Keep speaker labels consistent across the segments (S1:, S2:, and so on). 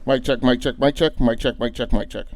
S1: Mic check, mic check, mic check, mic check, mic check, mic check.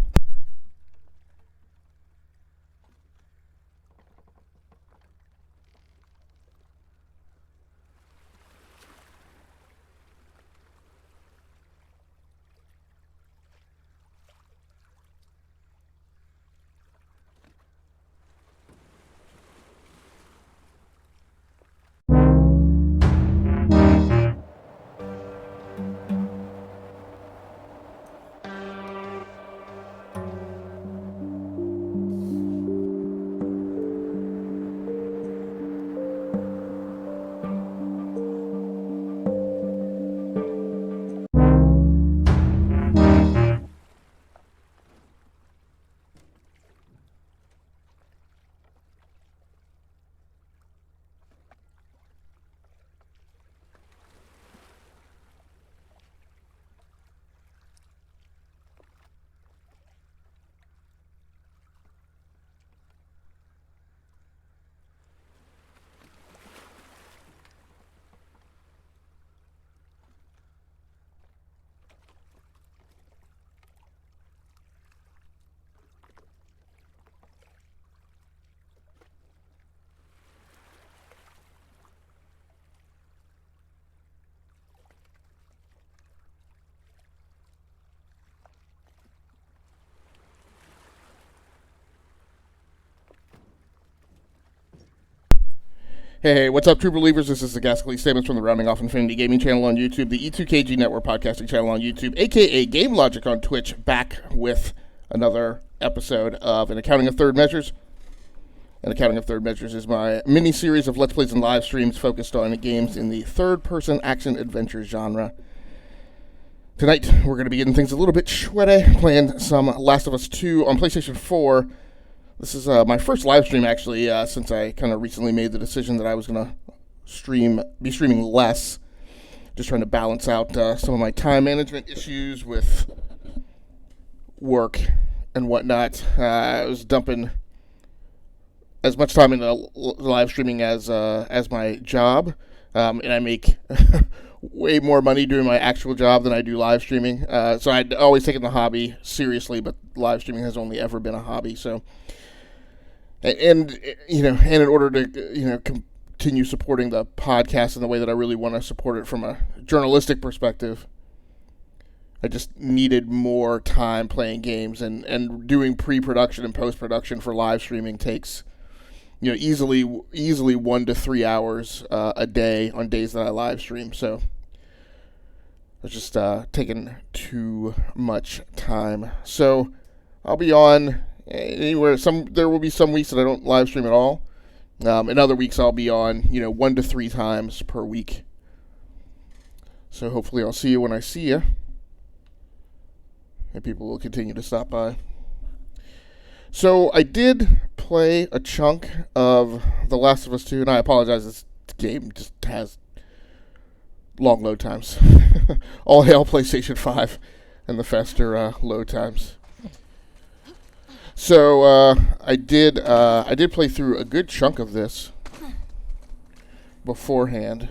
S1: Hey, what's up, true believers? This is the Ghastly Statements from the Rounding Off Infinity Gaming channel on YouTube, the E2KG Network podcasting channel on YouTube, aka Game Logic on Twitch, back with another episode of An Accounting of Third Measures. An Accounting of Third Measures is my mini-series of Let's Plays and live streams focused on games in the third-person action-adventure genre. Tonight, we're going to be getting things a little bit sweaty, playing some Last of Us 2 on PlayStation 4. This is my first live stream, actually, since I kind of recently made the decision that I was going to be streaming less. Just trying to balance out some of my time management issues with work and whatnot. I was dumping as much time into live streaming as my job, and I make way more money doing my actual job than I do live streaming. So I'd always taken the hobby seriously, but live streaming has only ever been a hobby. So. And in order to, continue supporting the podcast in the way that I really want to support it from a journalistic perspective, I just needed more time playing games, and doing pre-production and post-production for live streaming takes, easily 1 to 3 hours a day on days that I live stream. So it's just taking too much time. So I'll be on anywhere. There will be some weeks that I don't live stream at all. In other weeks, I'll be on 1 to 3 times per week. So hopefully, I'll see you when I see you, and people will continue to stop by. So I did play a chunk of The Last of Us 2, and I apologize. This game just has long load times. All hail PlayStation 5 and the faster load times. So I did play through a good chunk of this beforehand,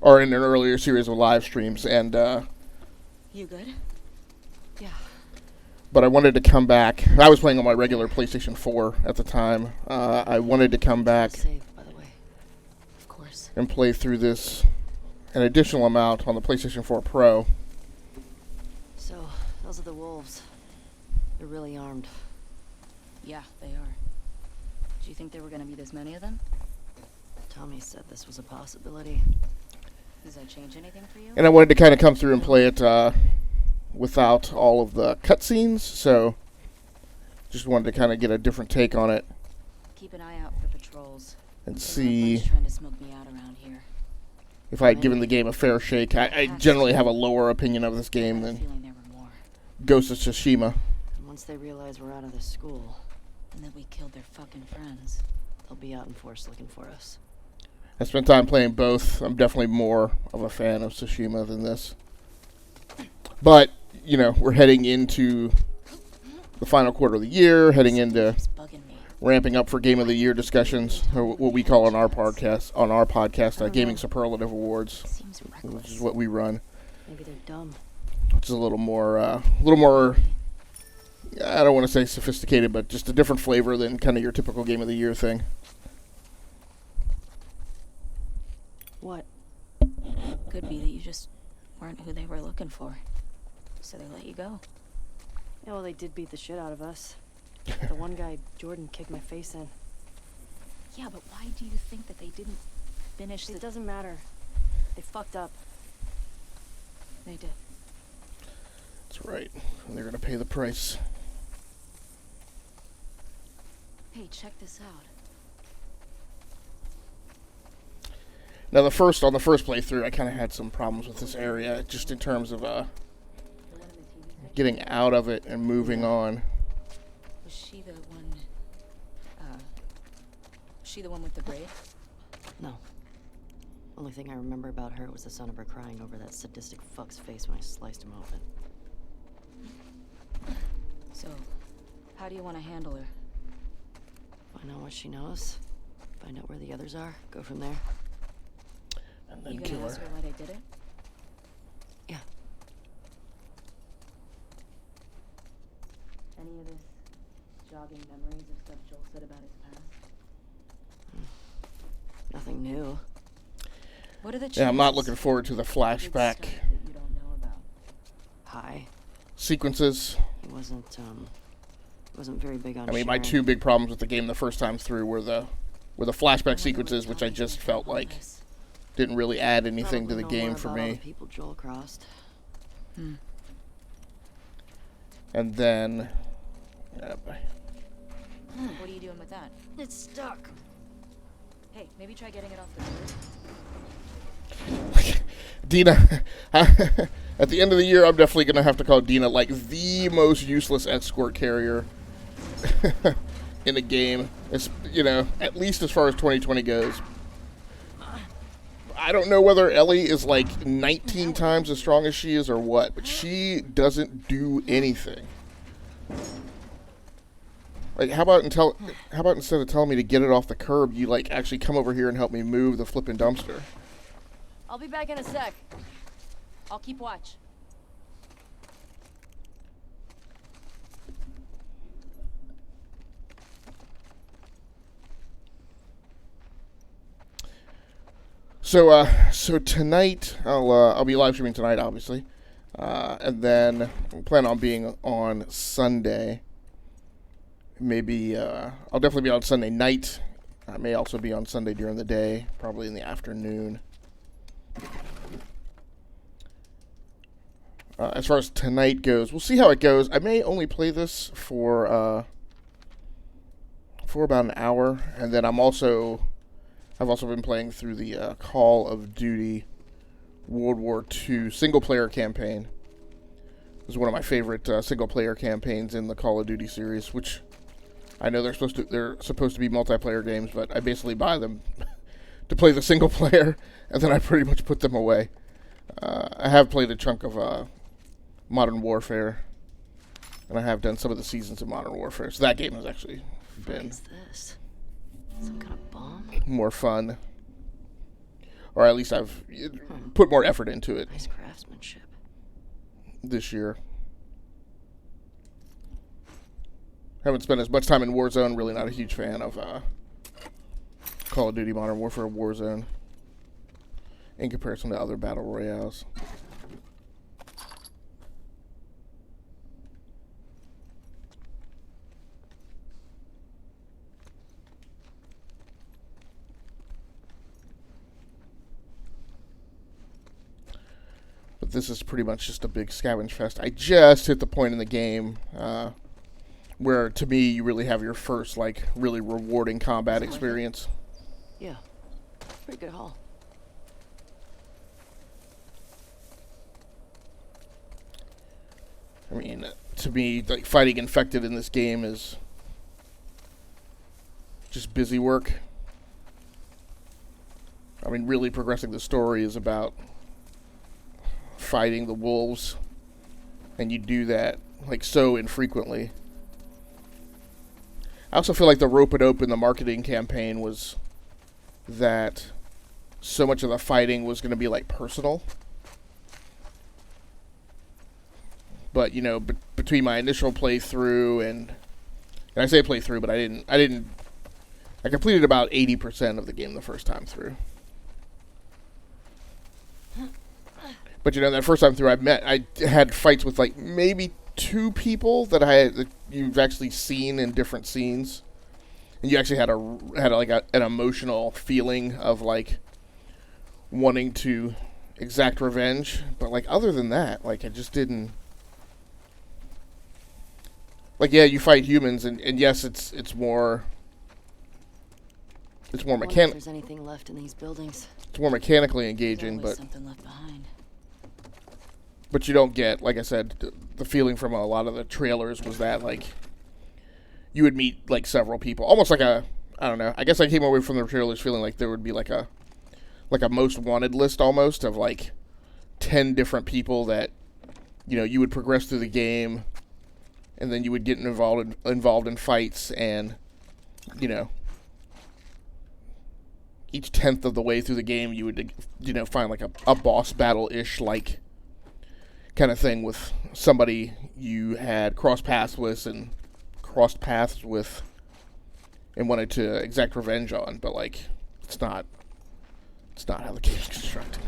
S1: or in an earlier series of live streams, and
S2: you good? Yeah.
S1: But I wanted to come back. I was playing on my regular PlayStation 4 at the time. I wanted to come back
S2: Save, by the way. Of course.
S1: And play through this an additional amount on the PlayStation 4 Pro.
S2: So, those are the wolves. They're really armed.
S3: Yeah, they are. Do you think there were going to be this many of them?
S2: Tommy said this was a possibility.
S3: Does that change anything for you?
S1: And I wanted to kind of come through and play it without all of the cutscenes, so just wanted to kind of get a different take on it.
S3: Keep an eye out for patrols.
S1: And see
S3: trying to smoke me out around here.
S1: If I had given the game a fair shake. I generally have a lower opinion of this game than Ghost of Tsushima.
S2: And once they realize we're out of the school,
S3: And that we killed their fucking friends.
S2: they'll be out in force looking for us.
S1: I spent time playing both. I'm definitely more of a fan of Tsushima than this. But, we're heading into the final quarter of the year, heading into ramping up for Game of the Year discussions, or what we call on our podcast, Gaming Superlative Awards,
S2: Seems
S1: which
S2: reckless.
S1: is what we run.
S2: Maybe they're dumb.
S1: Which is a little more, I don't want to say sophisticated, but just a different flavor than kind of your typical Game of the Year thing.
S2: What?
S3: Could be that you just weren't who they were looking for. So they let you go.
S2: Yeah, well, they did beat the shit out of us. The one guy, Jordan, kicked my face in.
S3: Yeah, but why do you think that they didn't finish
S2: It
S3: the...
S2: doesn't matter. They fucked up.
S3: They did.
S1: That's right. And they're going to pay the price.
S3: Hey, check this out.
S1: Now, on the first playthrough, I kind of had some problems with this area, just in terms of getting out of it and moving on.
S3: Was she the one... she the one with the braid?
S2: No. Only thing I remember about her was the sound of her crying over that sadistic fuck's face when I sliced him open.
S3: So, how do you want to handle her?
S2: Find out what she knows. Find out where the others are. Go from there.
S1: And then
S3: You
S1: kill
S3: gonna ask
S1: her.
S3: her why they did it?
S2: Yeah.
S3: Any of this jogging memories of stuff Joel said about his past?
S2: Nothing new.
S3: What are the chances?
S1: Yeah, I'm not looking forward to the
S3: Big
S1: flashback
S3: stuff that you don't know about.
S2: Hi.
S1: sequences.
S2: He wasn't very big on
S1: I mean, my
S2: sharing.
S1: two big problems with the game the first time through were the flashback sequences, which I just felt like didn't really add anything to the
S2: Probably know
S1: game
S2: more
S1: for
S2: about all
S1: me.
S2: the people Joel crossed.
S1: And then,
S3: What are you doing with that?
S2: It's stuck.
S3: Hey, maybe try getting it off the board.
S1: Dina, at the end of the year, I'm definitely going to have to call Dina like the most useless escort carrier in a game. It's, at least as far as 2020 goes. I don't know whether Ellie is like 19 times as strong as she is or what, but she doesn't do anything. Like, how about instead of telling me to get it off the curb, you like actually come over here and help me move the flipping dumpster?
S3: I'll be back in a sec. I'll keep watch.
S1: So tonight I'll be live streaming tonight, obviously, and then I plan on being on Sunday. Maybe I'll definitely be on Sunday night. I may also be on Sunday during the day, probably in the afternoon. As far as tonight goes, we'll see how it goes. I may only play this for about an hour, and then I've also been playing through the Call of Duty World War II single-player campaign. This is one of my favorite single-player campaigns in the Call of Duty series, which I know they're supposed to be multiplayer games, but I basically buy them to play the single-player, and then I pretty much put them away. I have played a chunk of Modern Warfare, and I have done some of the seasons of Modern Warfare, so that game has actually
S2: What
S1: been
S2: is this? Some kind of bomb?
S1: more fun, or at least I've put more effort into it
S2: Nice craftsmanship.
S1: this year. Haven't spent as much time in Warzone. Really not a huge fan of Call of Duty Modern Warfare Warzone in comparison to other battle royales. But this is pretty much just a big scavenge fest. I just hit the point in the game where, to me, you really have your first, like, really rewarding combat experience.
S2: Yeah. Pretty good haul.
S1: I mean, to me, like, fighting infected in this game is just busy work. I mean, really progressing the story is about fighting the wolves, and you do that, like, so infrequently. I also feel like the rope-a-dope in the marketing campaign was that so much of the fighting was going to be like personal. But you know, between my initial playthrough and I say playthrough, but I completed about 80% of the game the first time through. But you know, that first time through, I had fights with like maybe 2 people that you've actually seen in different scenes, and you actually had an emotional feeling of like wanting to exact revenge. But like other than that, like I just didn't. Like yeah, you fight humans, and yes, it's more. It's more mechanical.
S2: There's anything left in these buildings?
S1: It's more mechanically engaging,
S2: There's always
S1: but
S2: something left behind.
S1: But you don't get, like I said, the feeling from a lot of the trailers was that like you would meet like several people, almost like I don't know. I guess I came away from the trailers feeling like there would be like a most wanted list almost of like 10 different people that you would progress through the game, and then you would get involved in fights, and each 10th of the way through the game you would find like a boss battle-ish like kind of thing with somebody you had crossed paths with and wanted to exact revenge on, but like it's not how the game is constructed.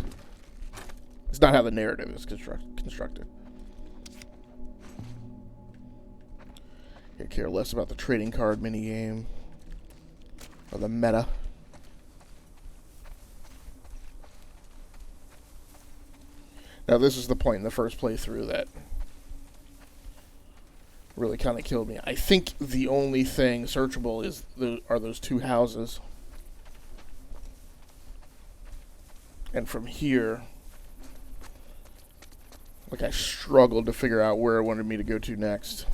S1: It's not how the narrative is constructed. I care less about the trading card minigame or the meta. Now, this is the point in the first playthrough that really kind of killed me. I think the only thing searchable are those 2 houses. And from here, like I struggled to figure out where it wanted me to go to next.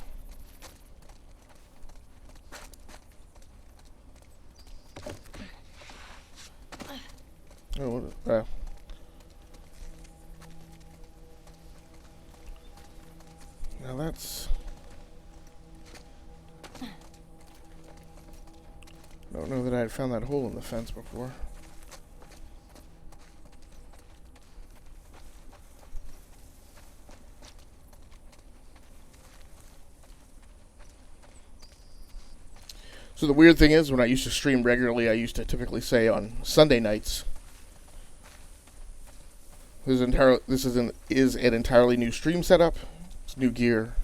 S1: Oh, now that's... I don't know that I had found that hole in the fence before. So the weird thing is, when I used to stream regularly, I used to typically say on Sunday nights, this is an entirely new stream setup. It's new gear.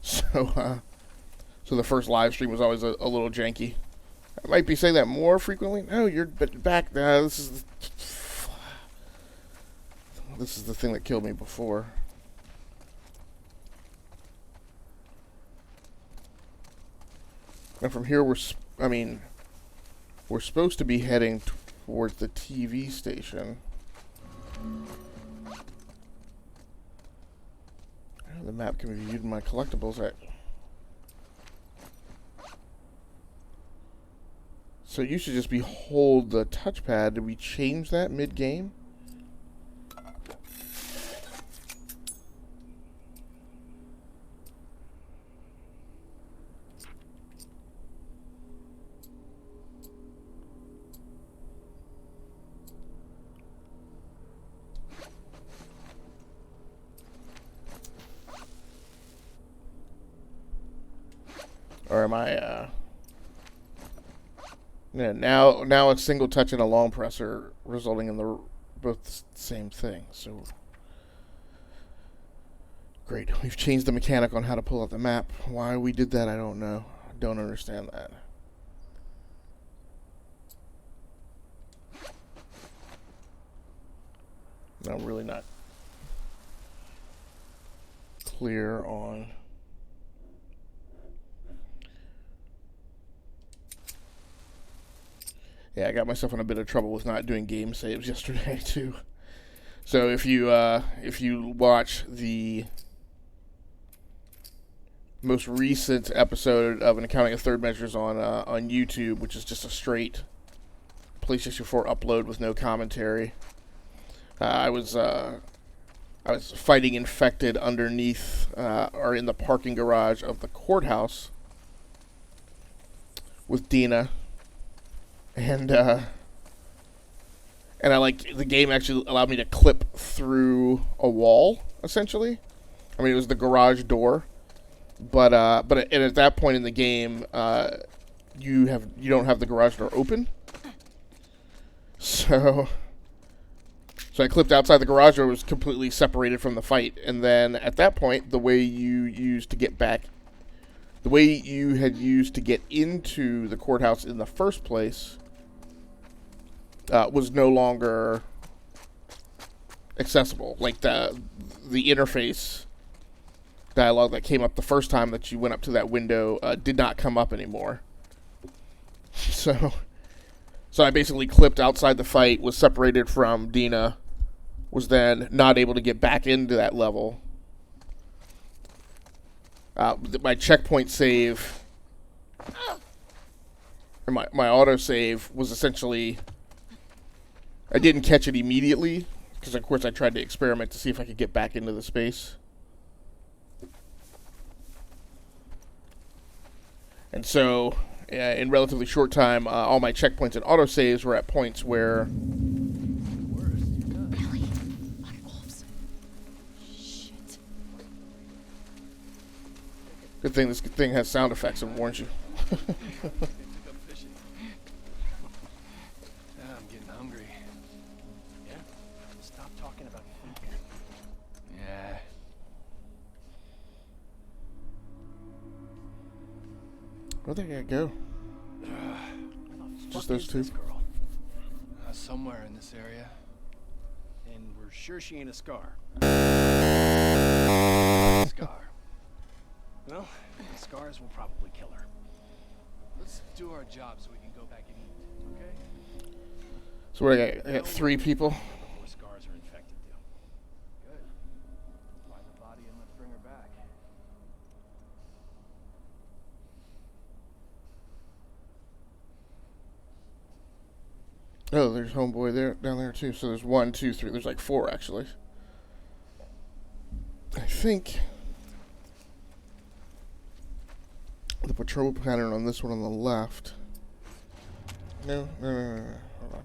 S1: So the first live stream was always a little janky. I might be saying that more frequently. No, you're back now. This is the thing that killed me before. And from here, we're supposed to be heading towards the TV station. The map can be viewed in my collectibles. So you should just hold the touchpad. Did we change that mid-game? Or am I, yeah, now a single touch and a long press are resulting in both the same thing. So, great. We've changed the mechanic on how to pull out the map. Why we did that, I don't know. I don't understand that. I'm really not clear on... Yeah, I got myself in a bit of trouble with not doing game saves yesterday too. So if you watch the most recent episode of An Accounting of Third Measures on YouTube, which is just a straight PlayStation 4 upload with no commentary, I was fighting infected underneath or in the parking garage of the courthouse with Dina, and I like the game actually allowed me to clip through a wall essentially. I mean, it was the garage door, but and at that point in the game, you don't have the garage door open, so I clipped outside the garage door, was completely separated from the fight, and then at that point, the way you had used to get into the courthouse in the first place was no longer accessible. Like the interface dialogue that came up the first time that you went up to that window did not come up anymore. So I basically clipped outside the fight, was separated from Dina, was then not able to get back into that level. My checkpoint save, or my auto save was essentially, I didn't catch it immediately, because of course I tried to experiment to see if I could get back into the space. And so, in relatively short time, all my checkpoints and autosaves were at points where...
S2: Billy. On wolves. Shit.
S1: Good thing this thing has sound effects and warns you.
S4: I'm getting hungry. Yeah? Stop talking about food. Yeah.
S1: Where'd they gotta go? Just those two?
S4: This girl? Somewhere in this area. And we're sure she ain't a scar. Scar. Well, the scars will probably kill her. Let's do our job so we can go back and eat, okay?
S1: So what, I got 3 people?
S4: Before scars are infected, too. Good. Find the body and let's bring her back.
S1: Oh, there's homeboy there, down there too. So there's 1, 2, 3. There's like 4 actually. I think the patrol pattern on this one on the left. No. Hold on.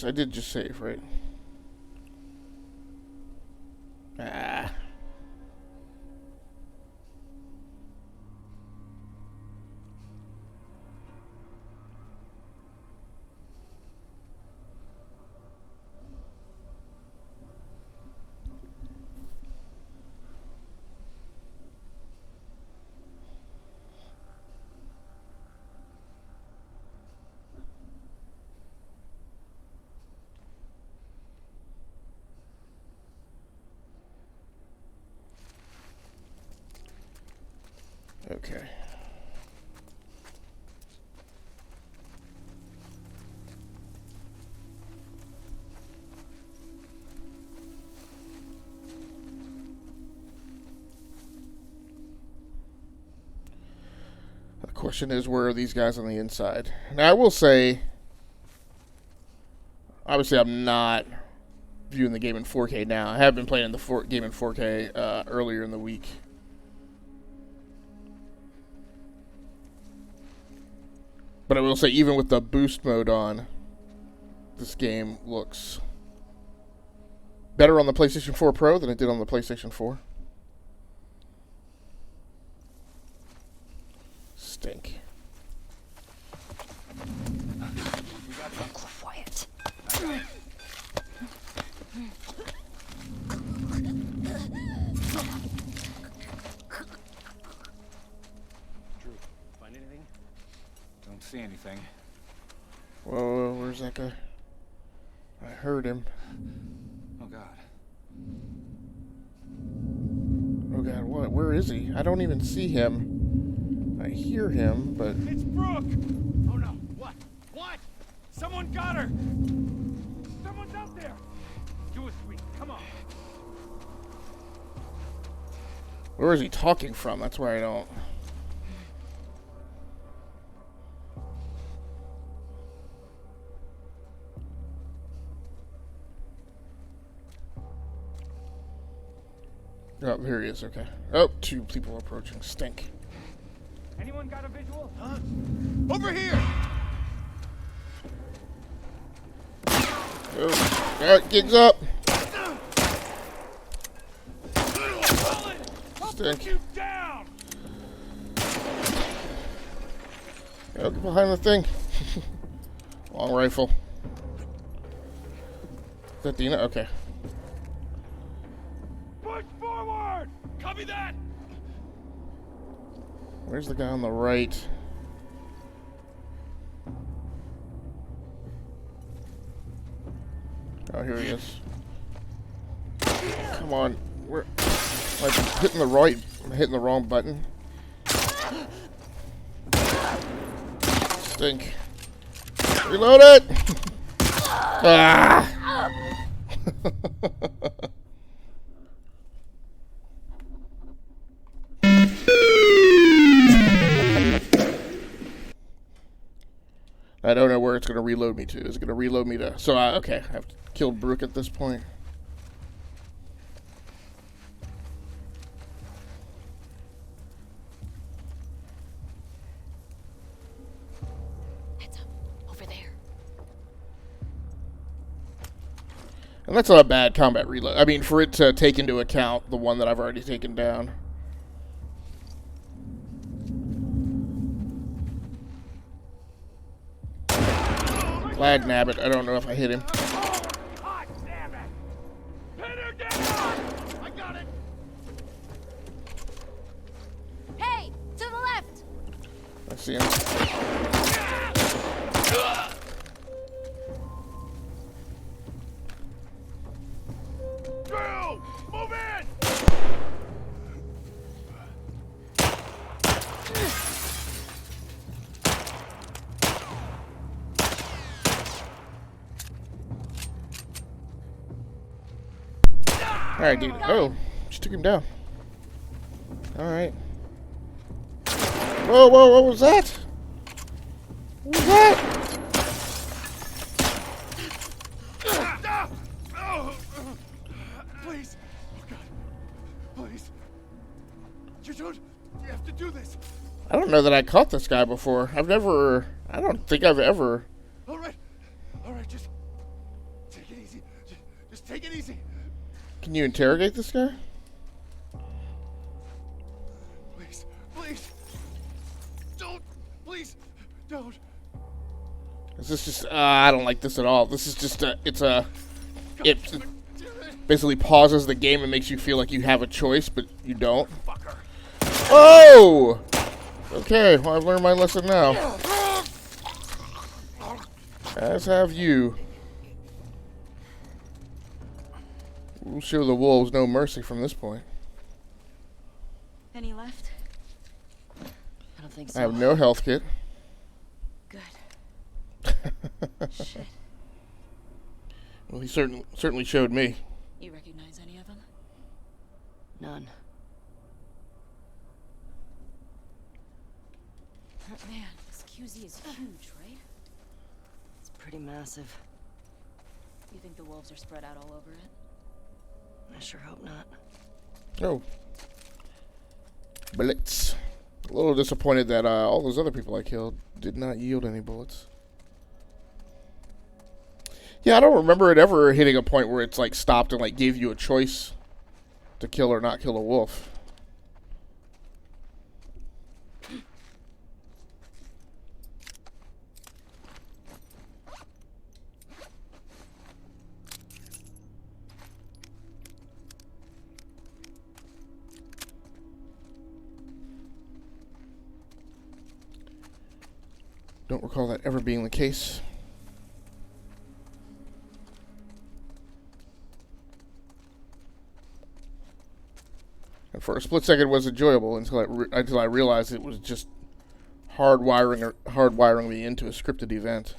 S1: I did just save, right? Ah. Okay. The question is, where are these guys on the inside? Now, I will say, obviously, I'm not viewing the game in 4K now. I have been playing the game in 4K earlier in the week. But I will say, even with the boost mode on, this game looks better on the PlayStation 4 Pro than it did on the PlayStation 4. Stink.
S2: Quiet.
S4: Drew, find anything?
S5: Don't see anything.
S1: Whoa, where's that guy? I heard him.
S5: Oh God.
S1: Oh God, what? Where is he? I don't even see him. I hear him, but...
S4: It's Brooke! Oh no, what? What? Someone got her! Someone's out there! Do it, sweet, come on.
S1: Where is he talking from? That's where I don't... Oh, here he is. Okay. Oh, 2 people approaching. Stink.
S4: Anyone got a visual? Huh? Over here!
S1: Oh, alright, gigs up. Stink.
S4: You down!
S1: Oh, get behind the thing. Long rifle. Is that Dina? Okay.
S4: Push forward! Copy that!
S1: Where's the guy on the right? Oh, here he is. Come on. Where? I'm hitting the right. I'm hitting the wrong button. Stink. Reload it! Ah! I don't know where it's going to reload me to. Is it going to reload me to... So, okay. I have to kill Brooke at this point.
S2: Heads up. Over there.
S1: And that's not a bad combat reload. I mean, for it to take into account the one that I've already taken down. Glad nabbit. I don't know if I hit him.
S4: Hot damn it! Pin her down! I got it!
S3: Hey, to the left.
S1: I see him.
S4: Drill! Move in!
S1: Alright, dude. Oh, just took him down. Alright. Whoa, whoa, what was that? What was that?
S4: Please! Oh God! Please! You have to do this!
S1: I don't know that I caught this guy before. I don't think I've ever.
S4: Alright, just take it easy. Just take it easy.
S1: Can you interrogate this guy?
S4: Please! Don't!
S1: Is this just, I don't like this at all. This is just, it basically pauses the game and makes you feel like you have a choice, but you don't.
S4: Fucker!
S1: Oh! Okay, well, I've learned my lesson now. As have you. We'll show the wolves no mercy from this point.
S3: Any left?
S2: I don't think so.
S1: I have no health kit.
S3: Good. Shit.
S1: Well, he certainly showed me.
S3: You recognize any of them?
S2: None.
S3: Man, this QZ is huge, right?
S2: It's pretty massive.
S3: You think the wolves are spread out all over it?
S2: I sure hope not.
S1: Oh. Bullets. A little disappointed that all those other people I killed did not yield any bullets. Yeah, I don't remember it ever hitting a point where it's like stopped and like gave you a choice to kill or not kill a wolf. Don't recall that ever being the case. And for a split second, it was enjoyable until I realized it was just hardwiring me into a scripted event.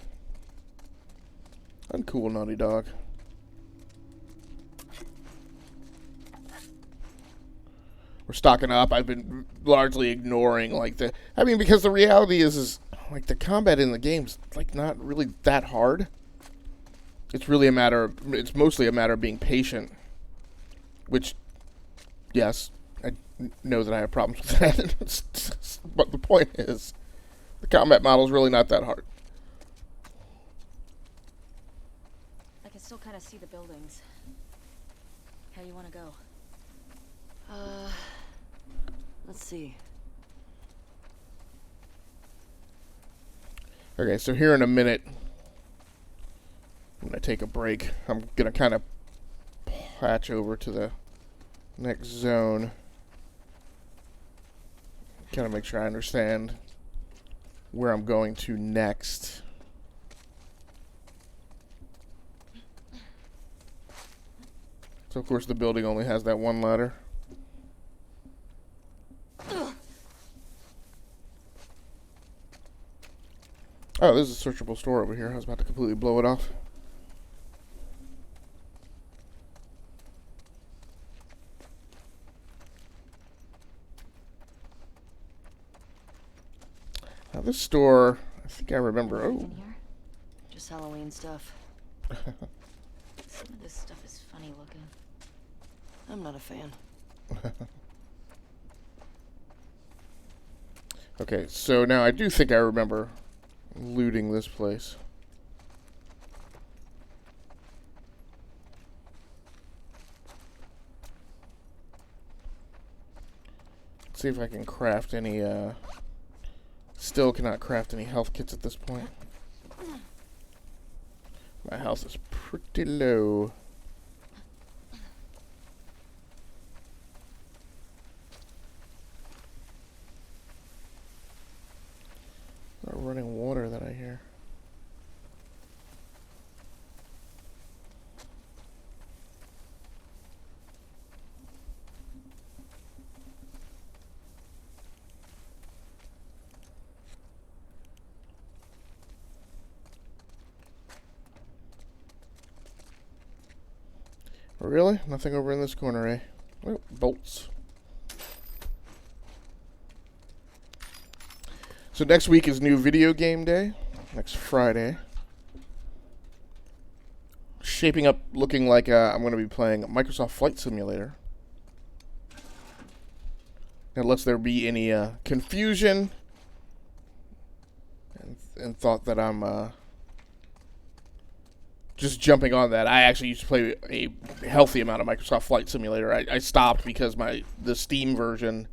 S1: Uncool, Naughty Dog. We're stocking up. I've been largely ignoring because the reality is like the combat in the game's like not really that hard. It's mostly a matter of being patient, which yes, I know that I have problems with that. But the point is, the combat model is really not that hard.
S3: I can still kind of see the buildings. How you want to go?
S2: Let's see.
S1: Okay, so here in a minute, I'm going to take a break. I'm going to kind of patch over to the next zone. Kind of make sure I understand where I'm going to next. So, of course, the building only has that one ladder. Oh, there's a searchable store over here. I was about to completely blow it off. Now, this store, I think I remember. Oh.
S3: In here?
S2: Just Halloween stuff.
S3: Some of this stuff is funny looking.
S2: I'm not a fan.
S1: Okay, so now I do think I remember looting this place. Let's see if I can craft any, still cannot craft any health kits at this point. My health is pretty low. Running water that I hear. Really? Nothing over in this corner, eh? Oh, bolts. So next week is new video game day. Next Friday. Shaping up looking like I'm going to be playing Microsoft Flight Simulator. Unless there be any confusion and thought that I'm just jumping on that. I actually used to play a healthy amount of Microsoft Flight Simulator. I stopped because the Steam version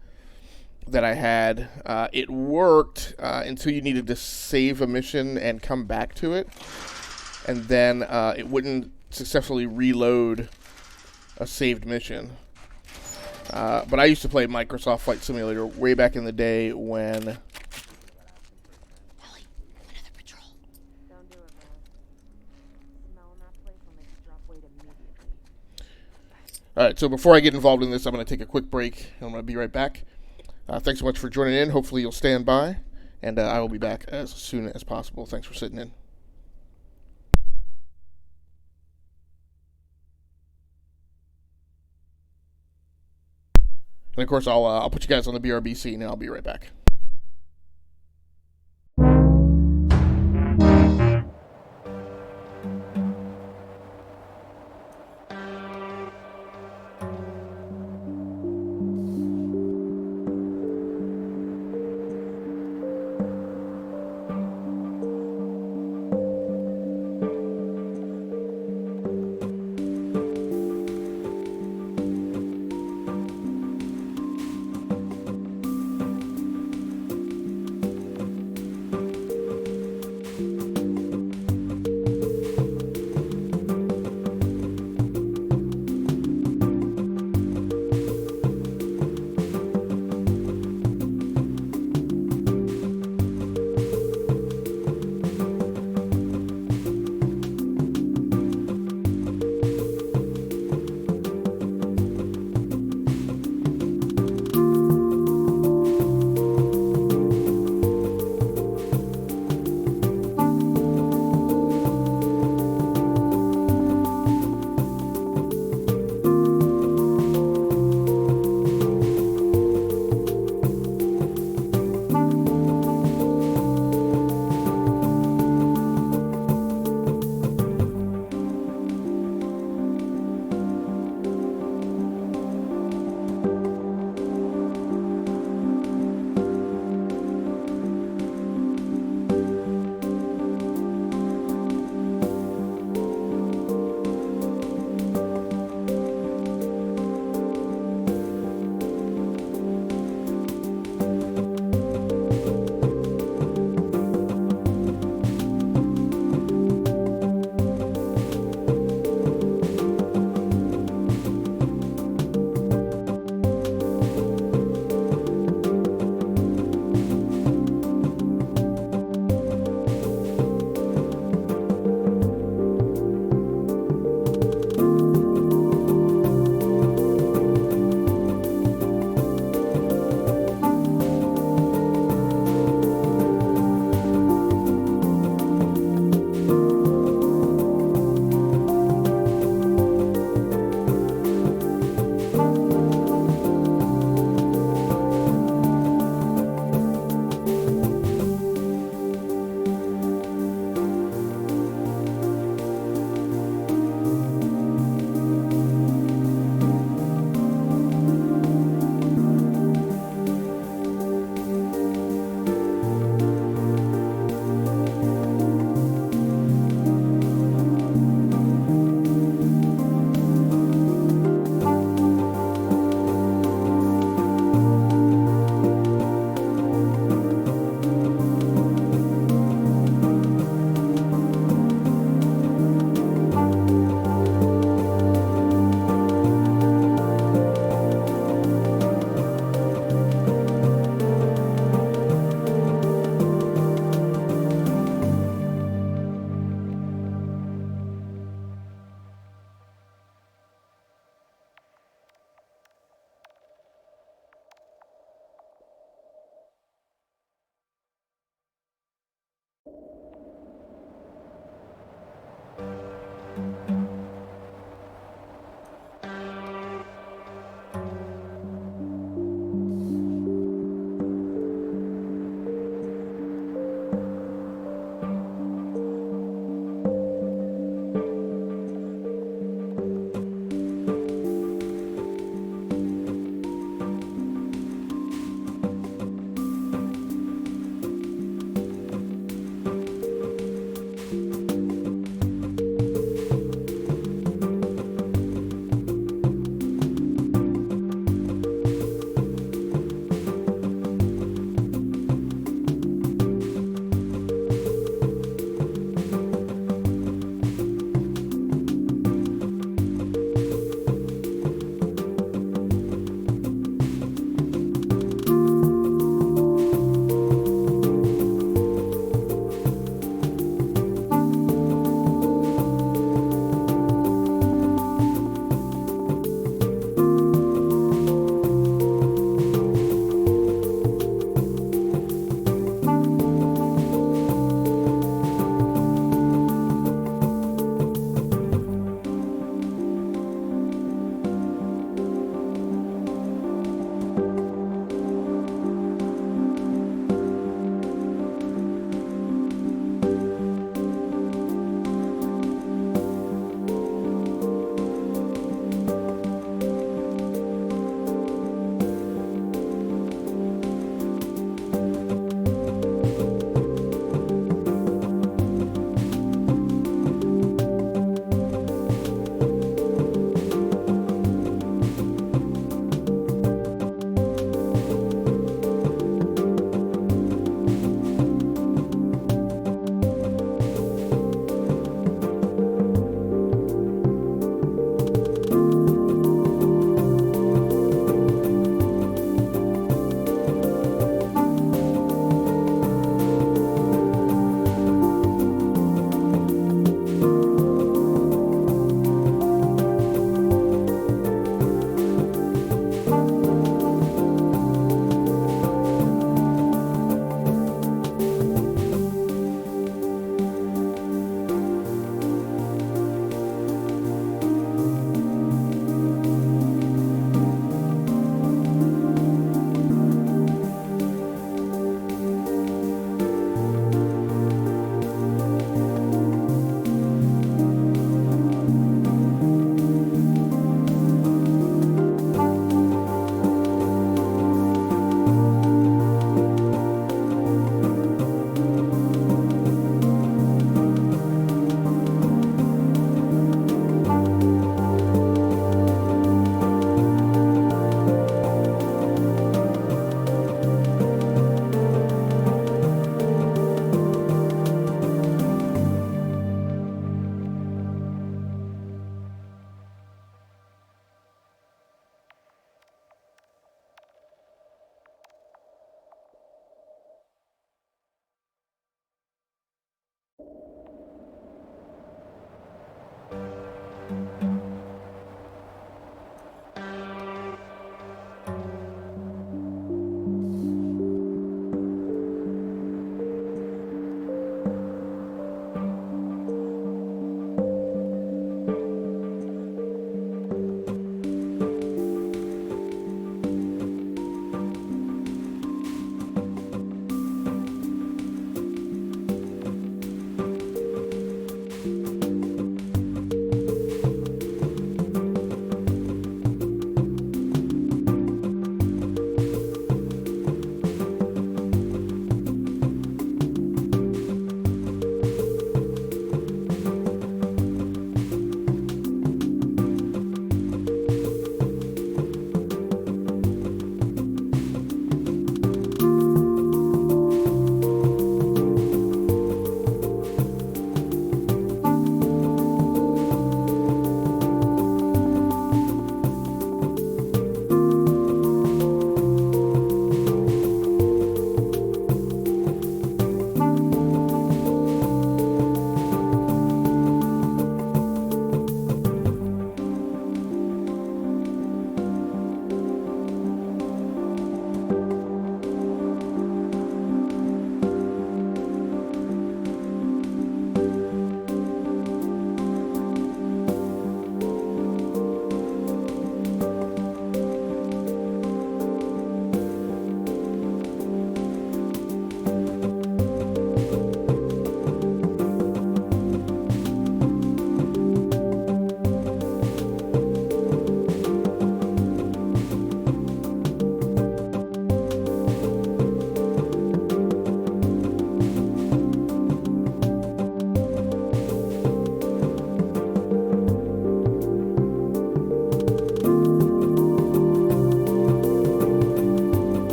S1: that I had, it worked until you needed to save a mission and come back to it, and then it wouldn't successfully reload a saved mission. But I used to play Microsoft Flight Simulator way back in the day when...
S2: Ellie, another patrol.
S6: Don't do it, man. Smell in that place will make you drop weight immediately.
S1: Alright, so before I get involved in this, I'm going to take a quick break, and I'm going to be right back. Thanks so much for joining in. Hopefully you'll stand by, and I will be back as soon as possible. Thanks for sitting in. And of course, I'll put you guys on the BRB and I'll be right back.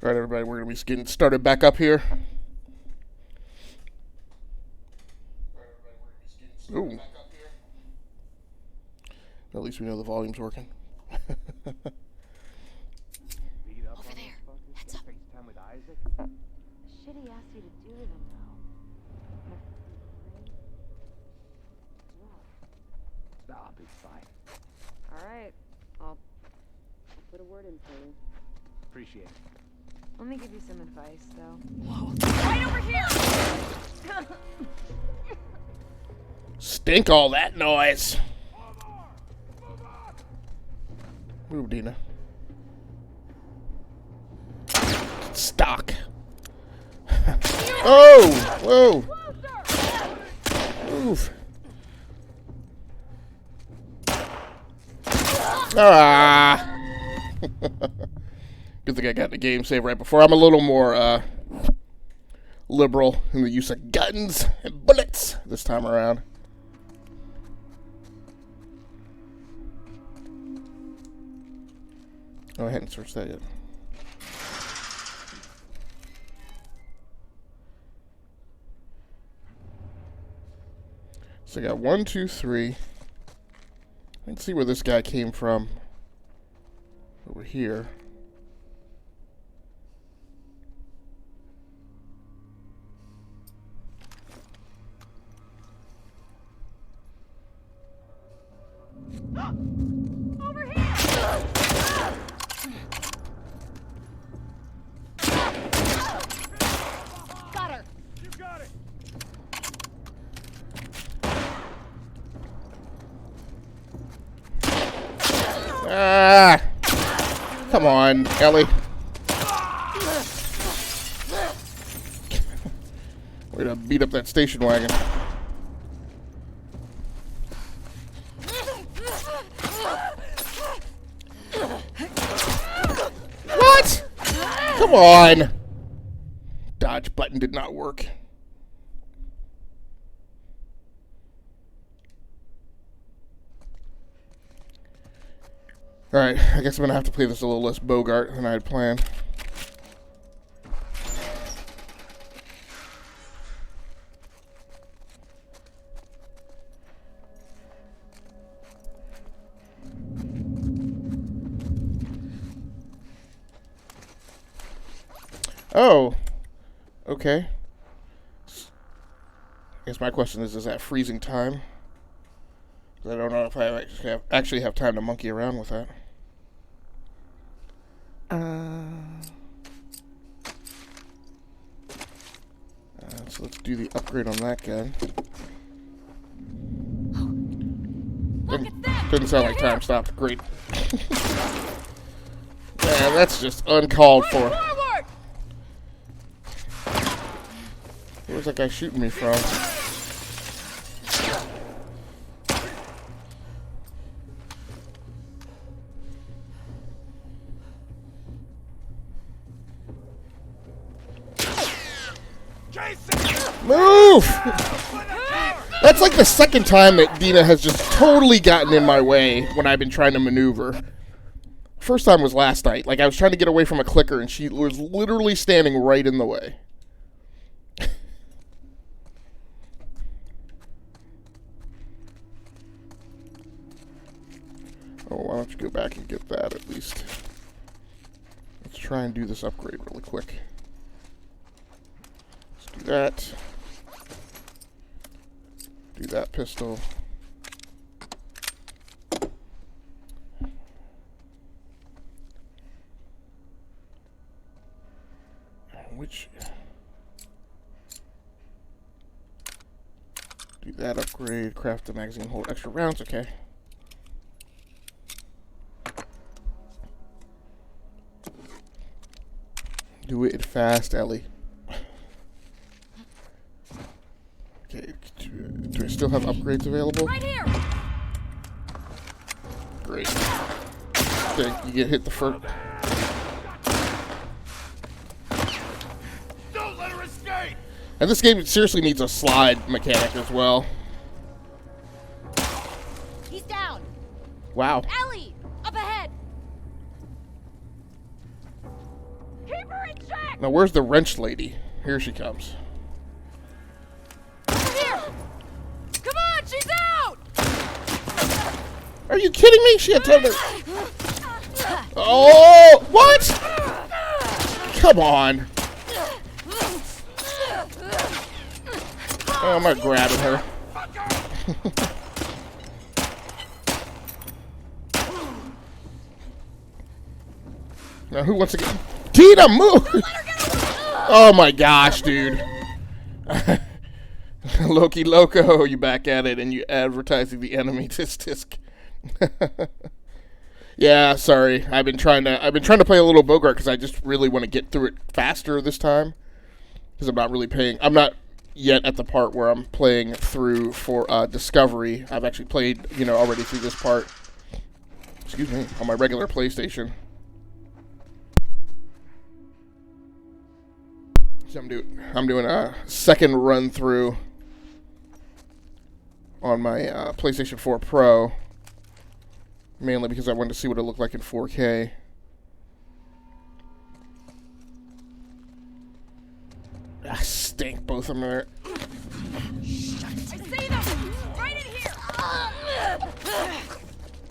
S1: All right, everybody, we're going to be getting started back up here. Ooh. At least we know the volume's working.
S2: Over there. Heads up.
S6: FaceTime with Isaac? Shit he asked you to do to them, though.
S4: I'll be fine.
S6: Alright. I'll put a word in for you.
S4: Appreciate it.
S6: Let me give you some advice, though.
S2: Right over here!
S1: Stink all that noise. Move, Dina. Stock. Oh! Whoa! Move. Ah! Good thing I got the game save right before. I'm a little more liberal in the use of guns and bullets this time around. Oh, I hadn't searched that yet. So I got 1, 2, 3. Let's see where this guy came from. Over here.
S2: Over here! Got her!
S4: You got it!
S1: Ah! Come on, Ellie. Way to beat up that station wagon. What? Come on. Dodge button did not work. Alright, I guess I'm gonna have to play this a little less bogart than I had planned. Oh, okay. I guess my question is that freezing time? 'Cause I don't know if I actually have time to monkey around with that. So let's do the upgrade on that guy. Didn't sound like time stopped. Great. Man, that's just uncalled for. Where's that guy shooting me from? Move! That's like the second time that Dina has just totally gotten in my way when I've been trying to maneuver. First time was last night. Like, I was trying to get away from a clicker and she was literally standing right in the way. Oh, why don't you go back and get that at least? Let's try and do this upgrade really quick. Let's do that. Do that pistol. Which... Do that upgrade, craft the magazine, hold extra rounds, okay. Do it fast, Ellie. Okay, do I still have upgrades available?
S3: Right here.
S1: Great. Okay, you get hit the first.
S4: Don't let her escape!
S1: And this game seriously needs a slide mechanic as well.
S3: He's down.
S1: Wow.
S3: Ellie, up ahead.
S6: Keep her in check!
S1: Now where's the wrench lady? Here she comes.
S3: Here. Come on, she's out.
S1: Are you kidding me? She had time to... Oh, what? Come on. Oh, I'm not grabbing her. Now who wants to get... Tina, move! Oh my gosh, dude. Loki Loco, you back at it and you advertising the enemy tisk. Yeah, sorry. I've been trying to play a little bogart because I just really want to get through it faster this time. Because I'm not yet at the part where I'm playing through for Discovery. I've actually played, already through this part. Excuse me, on my regular PlayStation. So I'm doing a second run through on my PlayStation 4 Pro, mainly because I wanted to see what it looked like in 4K. I stink, both of them there.
S3: I see them. Right in here.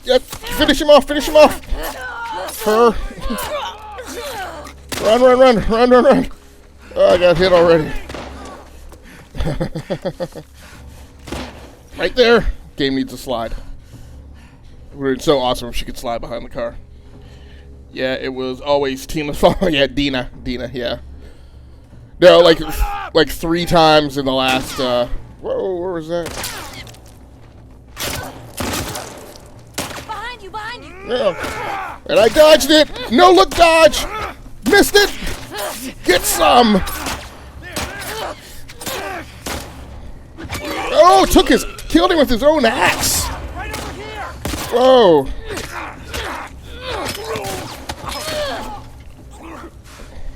S1: Yep, finish him off. Her. Run. Oh, I got hit already. Right there. Game needs a slide. It would have been so awesome if she could slide behind the car. Yeah, it was always Tina's fault. Yeah, Dina, yeah. No, like 3 times in the last, whoa, where was that?
S3: Behind you.
S1: Yeah. And I dodged it. No look dodge. Missed it. Get some. Oh, killed him with his own axe. Whoa.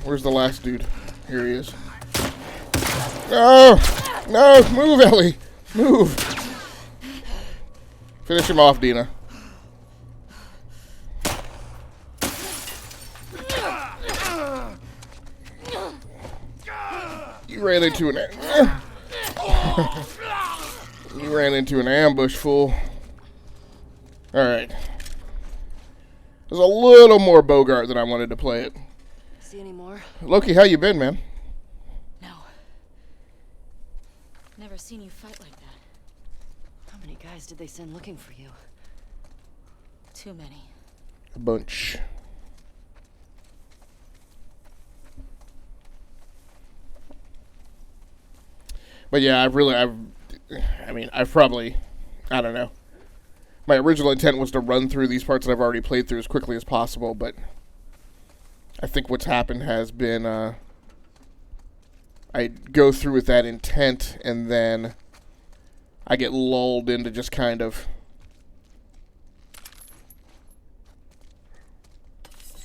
S1: Where's the last dude? Here he is. No, move, Ellie. Move. Finish him off, Dina. ran into an you ran into an ambush, fool. All right. There's a little more Bogart than I wanted to play it.
S2: See any more?
S1: Loki, how you been, man?
S3: No. Never seen you fight like that.
S2: How many guys did they send looking for you?
S3: Too many.
S1: A bunch. But yeah, I've probably, I don't know. My original intent was to run through these parts that I've already played through as quickly as possible, but I think what's happened has been, I go through with that intent, and then I get lulled into just kind of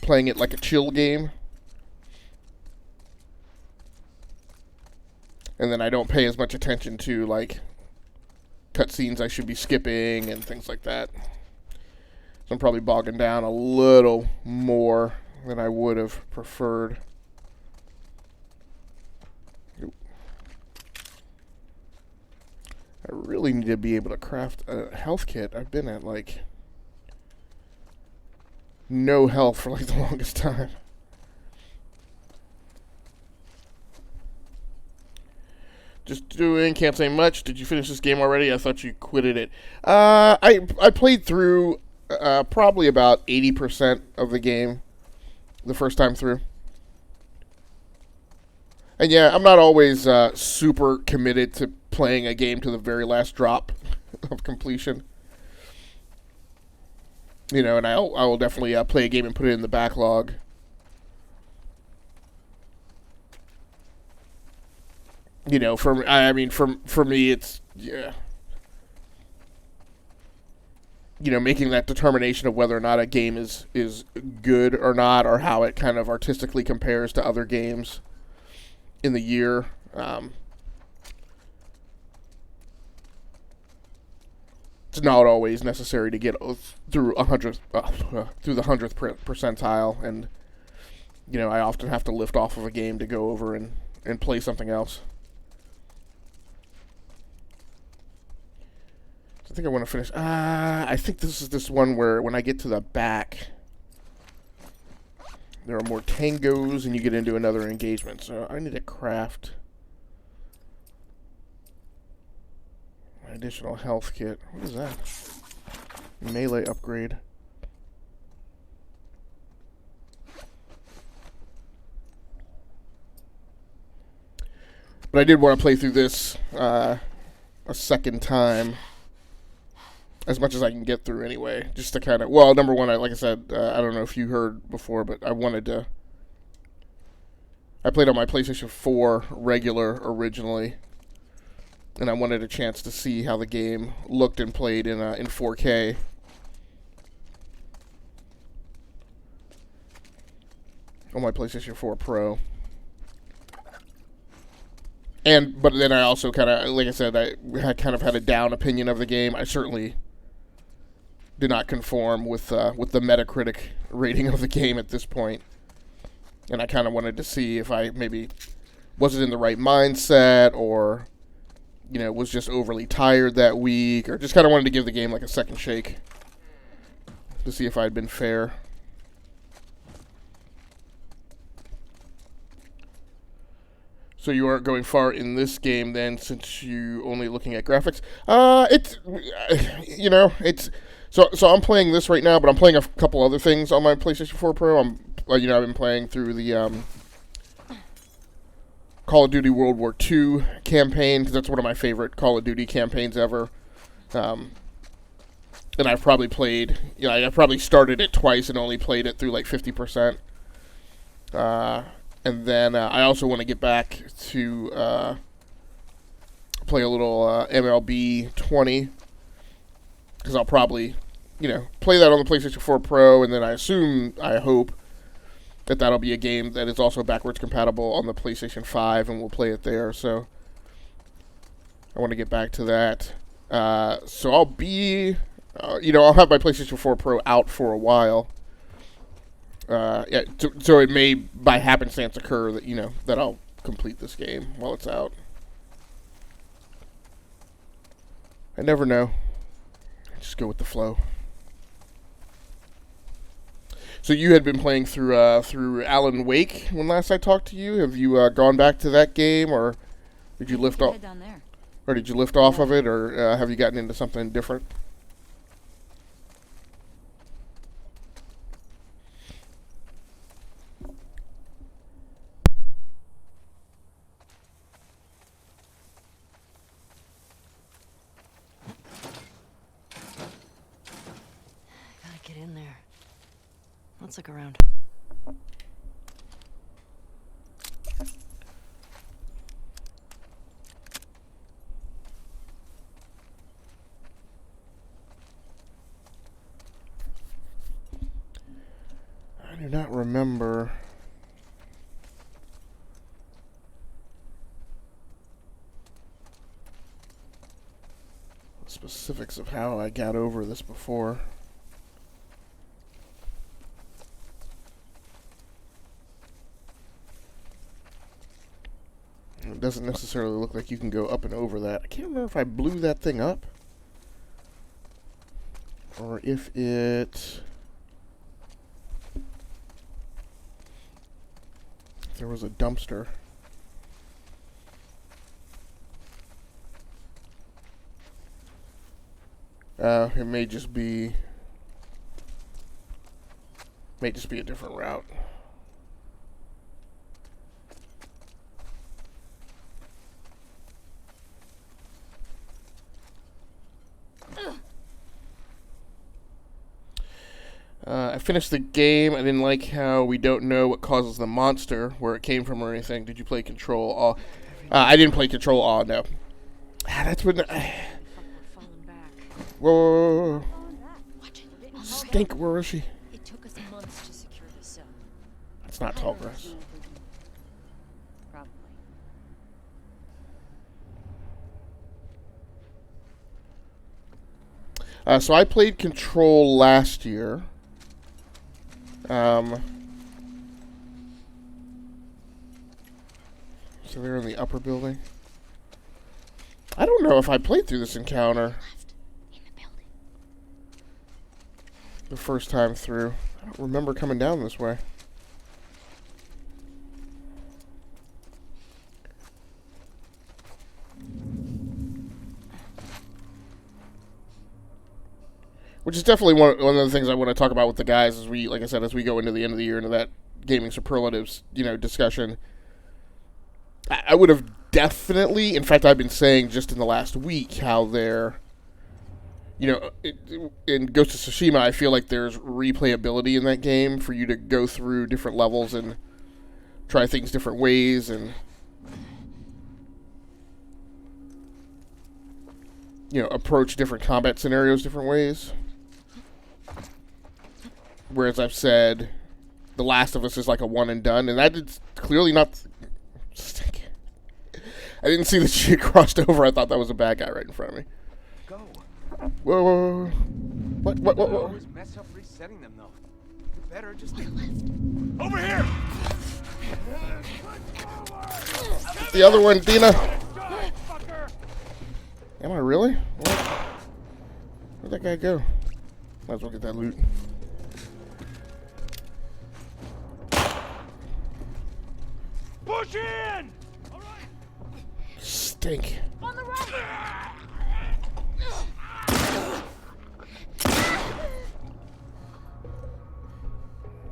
S1: playing it like a chill game. And then I don't pay as much attention to, like, cutscenes I should be skipping and things like that. So I'm probably bogging down a little more than I would have preferred. I really need to be able to craft a health kit. I've been at, like, no health for, like, the longest time. Just doing, can't say much. Did you finish this game already? I thought you quitted it. I played through probably about 80% of the game the first time through. And yeah, I'm not always super committed to playing a game to the very last drop of completion. You know, and I will definitely play a game and put it in the backlog. You know, for me, it's, yeah. You know, making that determination of whether or not a game is good or not, or how it kind of artistically compares to other games in the year. It's not always necessary to get through the 100th percentile, and you know, I often have to lift off of a game to go over and play something else. I think I want to finish. I think this is this one where when I get to the back, there are more tangos and you get into another engagement. So I need to craft my additional health kit. What is that? Melee upgrade. But I did want to play through this a second time. As much as I can get through anyway, just to kind of, well, number one, like I said, I don't know if you heard before, but I played on my PlayStation 4 regular originally, and I wanted a chance to see how the game looked and played in 4K. On my PlayStation 4 Pro. But then I also kind of, like I said, I kind of had a down opinion of the game. I certainly did not conform with the Metacritic rating of the game at this point. And I kind of wanted to see if I maybe wasn't in the right mindset, or, you know, was just overly tired that week, or just kind of wanted to give the game like a second shake to see if I'd been fair. So you aren't going far in this game then, since you only looking at graphics. So I'm playing this right now, but I'm playing a couple other things on my PlayStation 4 Pro. I've been playing through the Call of Duty World War II campaign, because that's one of my favorite Call of Duty campaigns ever. And I've probably played, I probably started it twice and only played it through like 50%. And then I also want to get back to play a little MLB 20, because I'll probably, play that on the PlayStation 4 Pro, and then I hope that'll be a game that is also backwards compatible on the PlayStation 5, and we'll play it there. So I want to get back to that. So I'll be, I'll have my PlayStation 4 Pro out for a while. So it may, by happenstance, occur that, that I'll complete this game while it's out. I never know. I just go with the flow. So you had been playing through Alan Wake when last I talked to you. Have you gone back to that game, or did you lift off?
S3: Head down there.
S1: Or did you lift off of it, or have you gotten into something different?
S2: Gotta get in there. Let's look around.
S1: I do not remember. The specifics of how I got over this before. It doesn't necessarily look like you can go up and over that. I can't remember if I blew that thing up, or if it... there was a dumpster. It may just be a different route. I finished the game. I didn't like how we don't know what causes the monster, where it came from or anything. Did you play Control All? I didn't play Control All, no. That's when...
S2: Fuck, we're falling back.
S1: Whoa.
S2: Watch it.
S1: Stink, where is she?
S2: It took us months to secure this cell.
S1: That's not tall grass.
S2: Probably.
S1: So I played Control last year. So they're in the upper building. I don't know if I played through this encounter the first time through. I don't remember coming down this way. Which is definitely one of the things I want to talk about with the guys as we, like I said, as we go into the end of the year, into that gaming superlatives, discussion. I would have definitely, in fact, I've been saying just in the last week how they're, in Ghost of Tsushima, I feel like there's replayability in that game for you to go through different levels and try things different ways and, approach different combat scenarios different ways. Whereas I've said The Last of Us is like a one and done, and that is clearly not... I didn't see that she had crossed over. I thought that was a bad guy right in front of me.
S4: Go.
S1: Whoa, whoa, whoa. What?
S4: Always mess up resetting them though. You better just over here.
S1: The other one, Dina. Am I really? What? Where'd that guy go? Might as well get that loot.
S4: Push in. All right.
S1: Stink.
S6: On the right!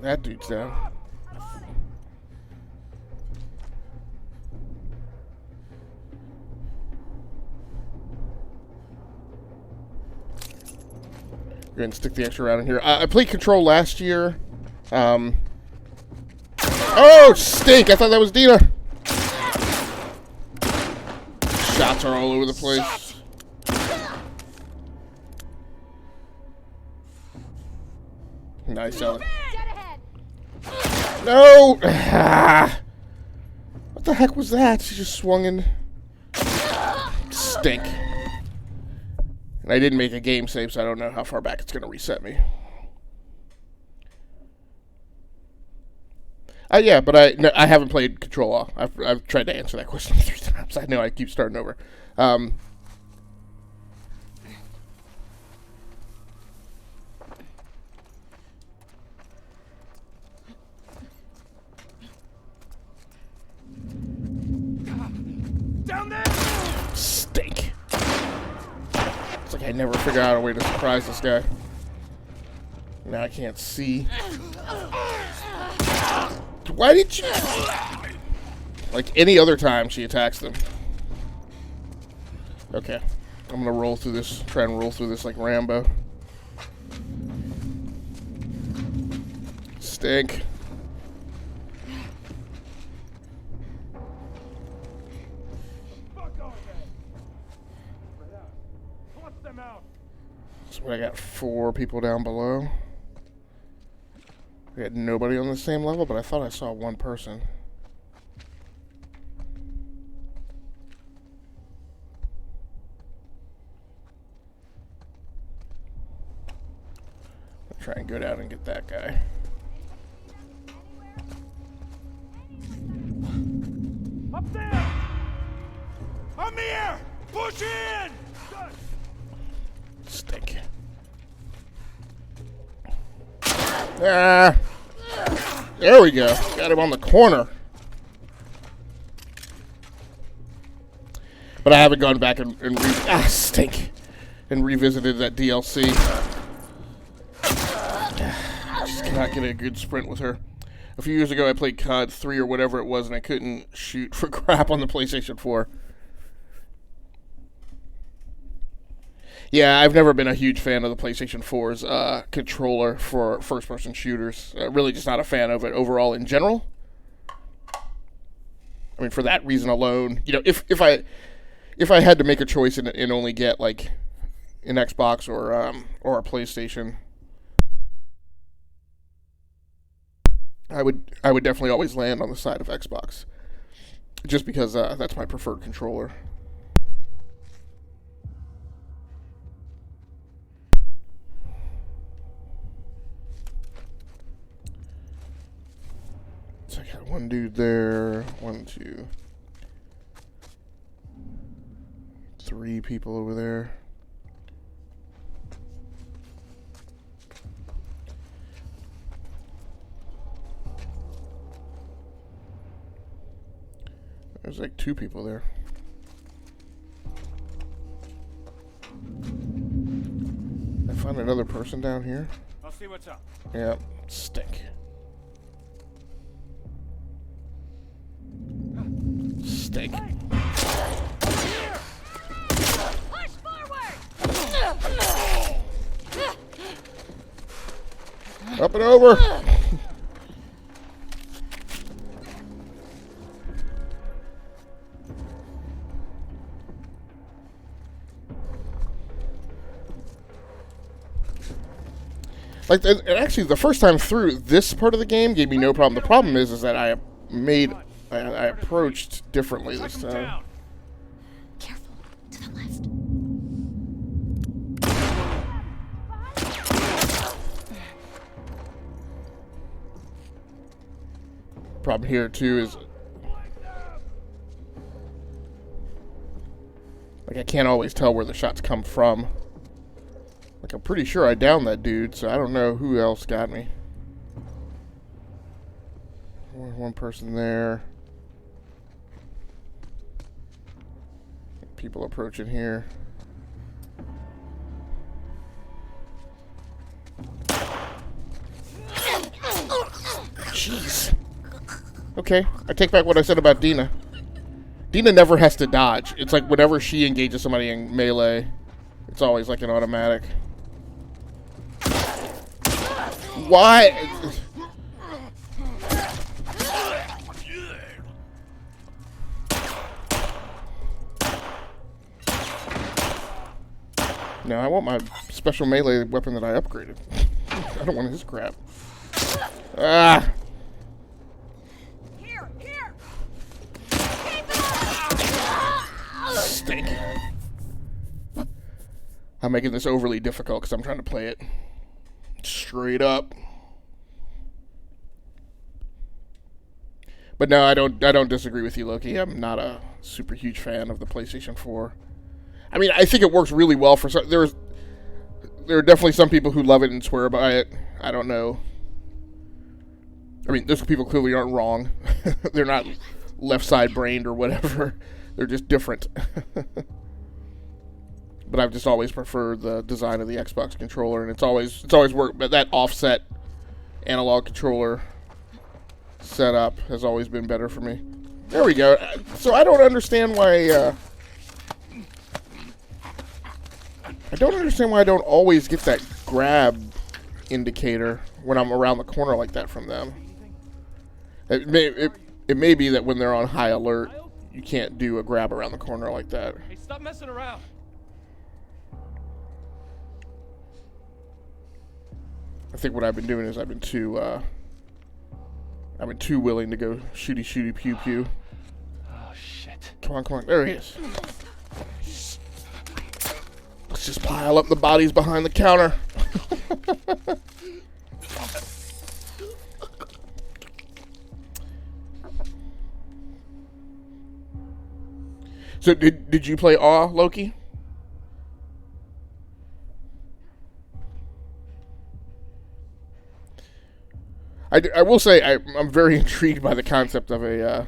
S1: That dude's down. Go ahead and stick the extra round in here. I played Control last year. Oh, stink! I thought that was Dina. Shots are all over the place. Nice, Ellen. No! What the heck was that? She just swung in. Stink. And I didn't make a game save, so I don't know how far back it's going to reset me. Yeah, but I haven't played Control. I've tried to answer that question 3 times. I know I keep starting over.
S4: Down there!
S1: Stink. It's like I never figure out a way to surprise this guy. Now I can't see. Why did you... Like any other time she attacks them. Okay. I'm gonna roll through this, try and roll through this like Rambo. Stink. So I got 4 people down below. We had nobody on the same level, but I thought I saw 1 person. I'll try and go down and get that guy.
S4: Up there! I'm here! Push in!
S1: Stink. Ah! There we go. Got him on the corner. But I haven't gone back and stink. And revisited that DLC. Just cannot get a good sprint with her. A few years ago I played COD 3 or whatever it was and I couldn't shoot for crap on the PlayStation 4. Yeah, I've never been a huge fan of the PlayStation 4's controller for first-person shooters. Really just not a fan of it overall in general. I mean, for that reason alone, you know, if I had to make a choice and only get like an Xbox or a PlayStation, I would definitely always land on the side of Xbox, just because that's my preferred controller. So I got 1 dude there, 1, 2, 3 people over there. There's like 2 people there. I found another person down here.
S5: I'll see what's up.
S1: Yeah, stink. Stink.
S3: Push forward!
S1: Up and over. Like, and actually, the first time through, this part of the game gave me no problem. The problem is that I approached differently this time.
S3: Careful. To the left.
S1: Problem here too is, like, I can't always tell where the shots come from. Like, I'm pretty sure I downed that dude, so I don't know who else got me. One person there. People approaching here. Jeez. Okay, I take back what I said about Dina. Dina never has to dodge. It's like whenever she engages somebody in melee, it's always like an automatic. Why? No, I want my special melee weapon that I upgraded. I don't want his crap. Ah!
S3: Here!
S1: Stink. I'm making this overly difficult because I'm trying to play it straight up. But no, I don't disagree with you, Loki. I'm not a super huge fan of the PlayStation 4. I mean, I think it works really well for some. There are definitely some people who love it and swear by it. I don't know. I mean, those people clearly aren't wrong. They're not left side brained or whatever. They're just different. But I've just always preferred the design of the Xbox controller, and it's always worked. But that offset analog controller setup has always been better for me. There we go. So I don't understand why. I don't understand why I don't always get that grab indicator when I'm around the corner like that from them. It may be that when they're on high alert, you can't do a grab around the corner like that.
S4: Hey, stop messing around.
S1: I think what I've been doing is I've been too willing to go shooty pew pew.
S4: Oh shit.
S1: Come on. There he is. Let's just pile up the bodies behind the counter. So did you play Awe, Loki? I will say I'm very intrigued by the concept of a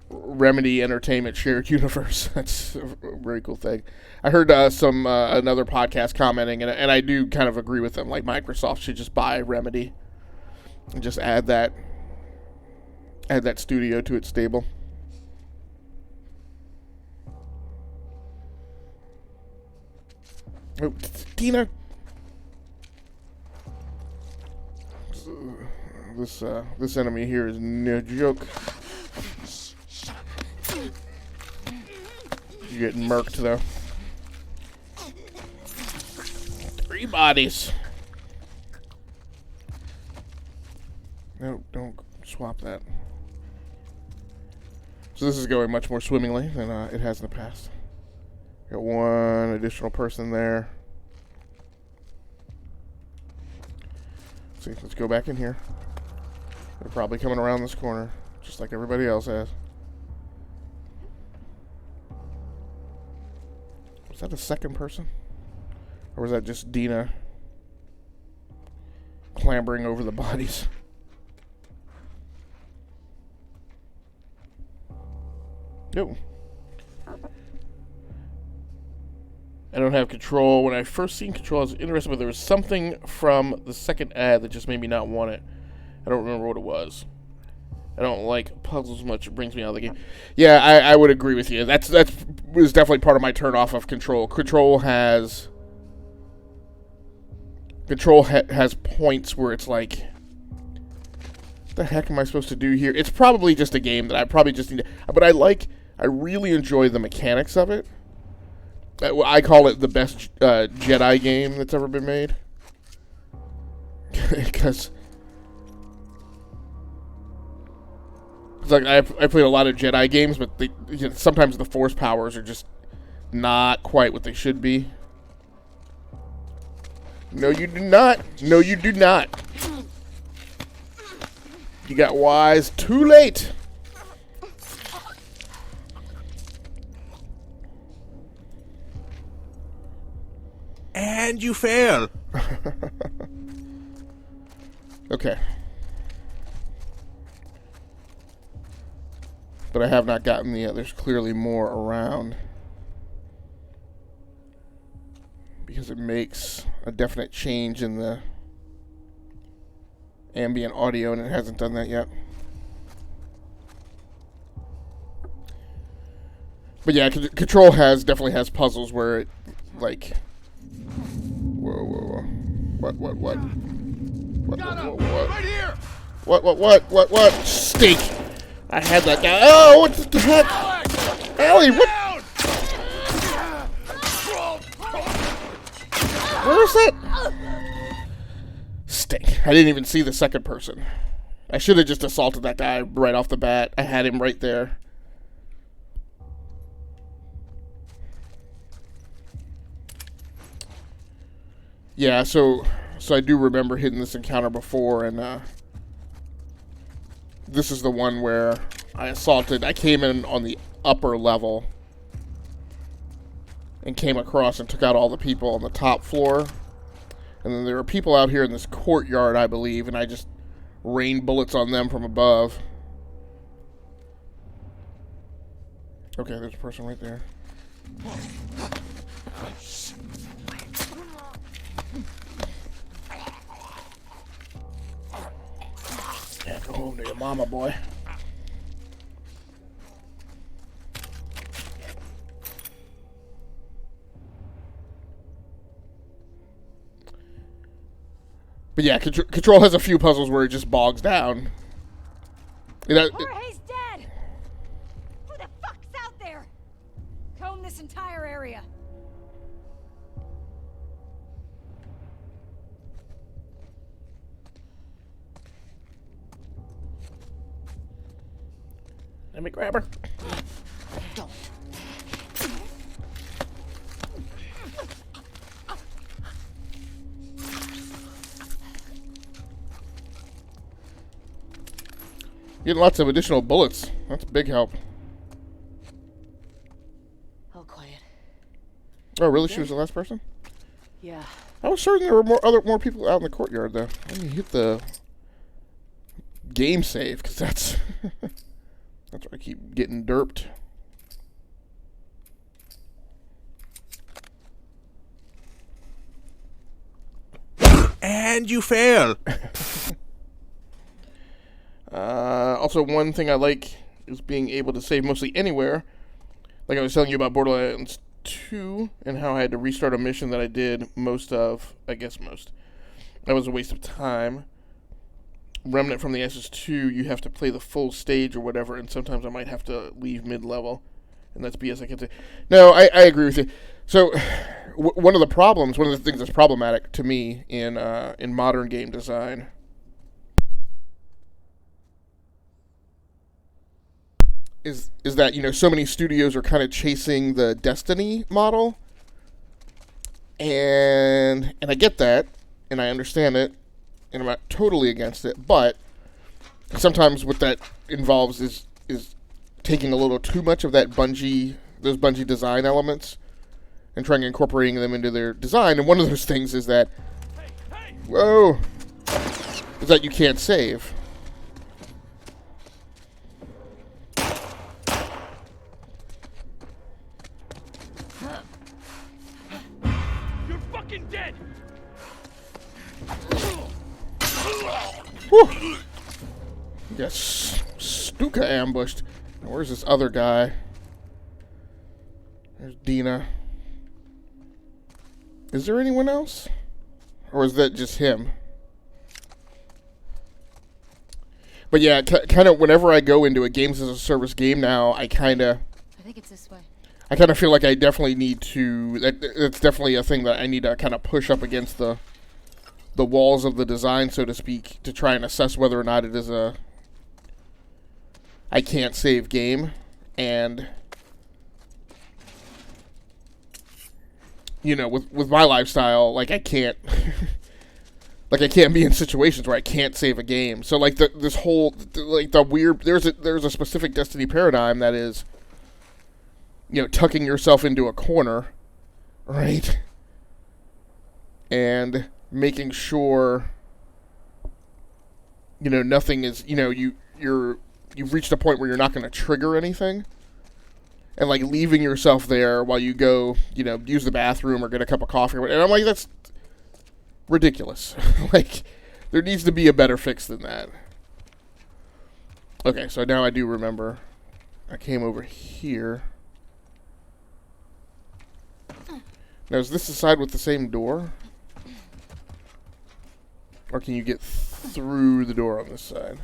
S1: Remedy Entertainment shared universe. That's a very cool thing. I heard another podcast commenting, and I do kind of agree with them. Like, Microsoft should just buy Remedy and just add that studio to its stable. Oh, Tina. This enemy here is no joke. You're getting murked though. 3 bodies. No, don't swap that. So this is going much more swimmingly than it has in the past. Got one additional person there. Let's go back in here. They're probably coming around this corner, just like everybody else has. Was that a second person? Or was that just Dina clambering over the bodies? No. I don't have Control. When I first seen Control, I was interested, but there was something from the second ad that just made me not want it. I don't remember what it was. I don't like puzzles much. It brings me out of the game. Yeah, I would agree with you. That was definitely part of my turn off of Control. Control has points where it's like, what the heck am I supposed to do here? It's probably just a game that I probably just need to... But I really enjoy the mechanics of it. I call it the best Jedi game that's ever been made. Because like I played a lot of Jedi games, but sometimes the Force powers are just not quite what they should be. No, you do not. No, you do not. You got wise too late.
S7: And you fail.
S1: Okay. But I have not gotten there's clearly more around. Because it makes a definite change in the ambient audio, and it hasn't done that yet. But yeah, Control definitely has puzzles where it, like... Whoa. What?
S4: Right here.
S1: What? Steak. I had that guy. Oh, what the heck? Allie, what? Where is that? Steak. I didn't even see the second person. I should have just assaulted that guy right off the bat. I had him right there. Yeah, so I do remember hitting this encounter before, and this is the one where I came in on the upper level and came across and took out all the people on the top floor. And then there were people out here in this courtyard, I believe, and I just rained bullets on them from above. Okay, there's a person right there. Yeah, go home to your mama, boy. But yeah, Control has a few puzzles where it just bogs down.
S8: Jorge's dead! Who the fuck's out there? Comb this entire area.
S1: Let me grab her.
S2: Don't.
S1: Getting lots of additional bullets. That's a big help.
S2: All quiet.
S1: Oh, really? She was the last person?
S2: Yeah.
S1: I was certain there were more people out in the courtyard, though. Let me hit the game save, because that's that's where I keep getting derped.
S7: And you fail.
S1: Also, one thing I like is being able to save mostly anywhere. Like I was telling you about Borderlands 2 and how I had to restart a mission that I did most. That was a waste of time. Remnant from the SS2, you have to play the full stage or whatever, and sometimes I might have to leave mid-level. And that's BS, I can say. No, I agree with you. So, one of the things that's problematic to me in modern game design is that, so many studios are kind of chasing the Destiny model. And I get that, and I understand it, and I'm not totally against it, but sometimes what that involves is taking a little too much of those Bungie design elements and trying to incorporating them into their design. And one of those things is that, is that you can't save.
S4: You're fucking dead!
S1: Whew. Yes, Stuka ambushed. Now, where's this other guy? There's Dina. Is there anyone else? Or is that just him? But yeah, kind of whenever I go into a games as a service game now, I think
S3: it's this way.
S1: I kind of feel like I definitely need to... That's definitely a thing that I need to kind of push up against the walls of the design, so to speak, to try and assess whether or not it is a I can't save game. And with my lifestyle, like I can't be in situations where I can't save a game. So like there's a specific Destiny paradigm that is tucking yourself into a corner, right? And making sure nothing is you've reached a point where you're not going to trigger anything, and like leaving yourself there while you go use the bathroom or get a cup of coffee, and I'm like, that's ridiculous. Like, there needs to be a better fix than that. Okay, so now I do remember I came over here. Now, is this the side with the same door? Or can you get through the door on this side?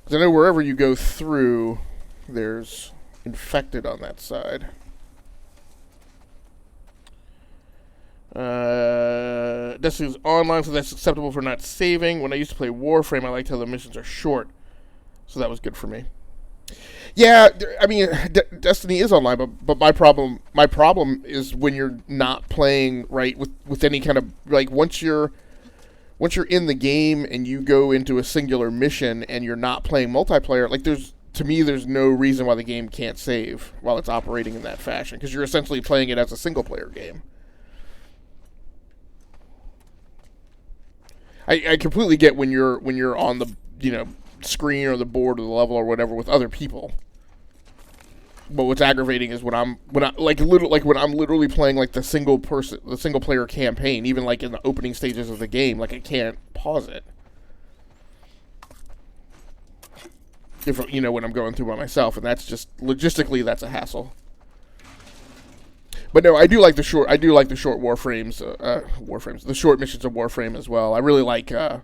S1: Because I know wherever you go through, there's infected on that side. Destiny's online, so that's acceptable for not saving. When I used to play Warframe, I liked how the missions are short. So that was good for me. Yeah, I mean, Destiny is online, but my problem is when you're not playing right with any kind of like once you're in the game and you go into a singular mission and you're not playing multiplayer, like there's no reason why the game can't save while it's operating in that fashion because you're essentially playing it as a single player game. I completely get when you're on the screen or the board or the level or whatever with other people. But what's aggravating is when I'm literally playing like the single player campaign, even like in the opening stages of the game, like I can't pause it. If when I'm going through by myself, and that's just logistically that's a hassle. But no, I do like the short Warframes, the short missions of Warframe as well. I really like that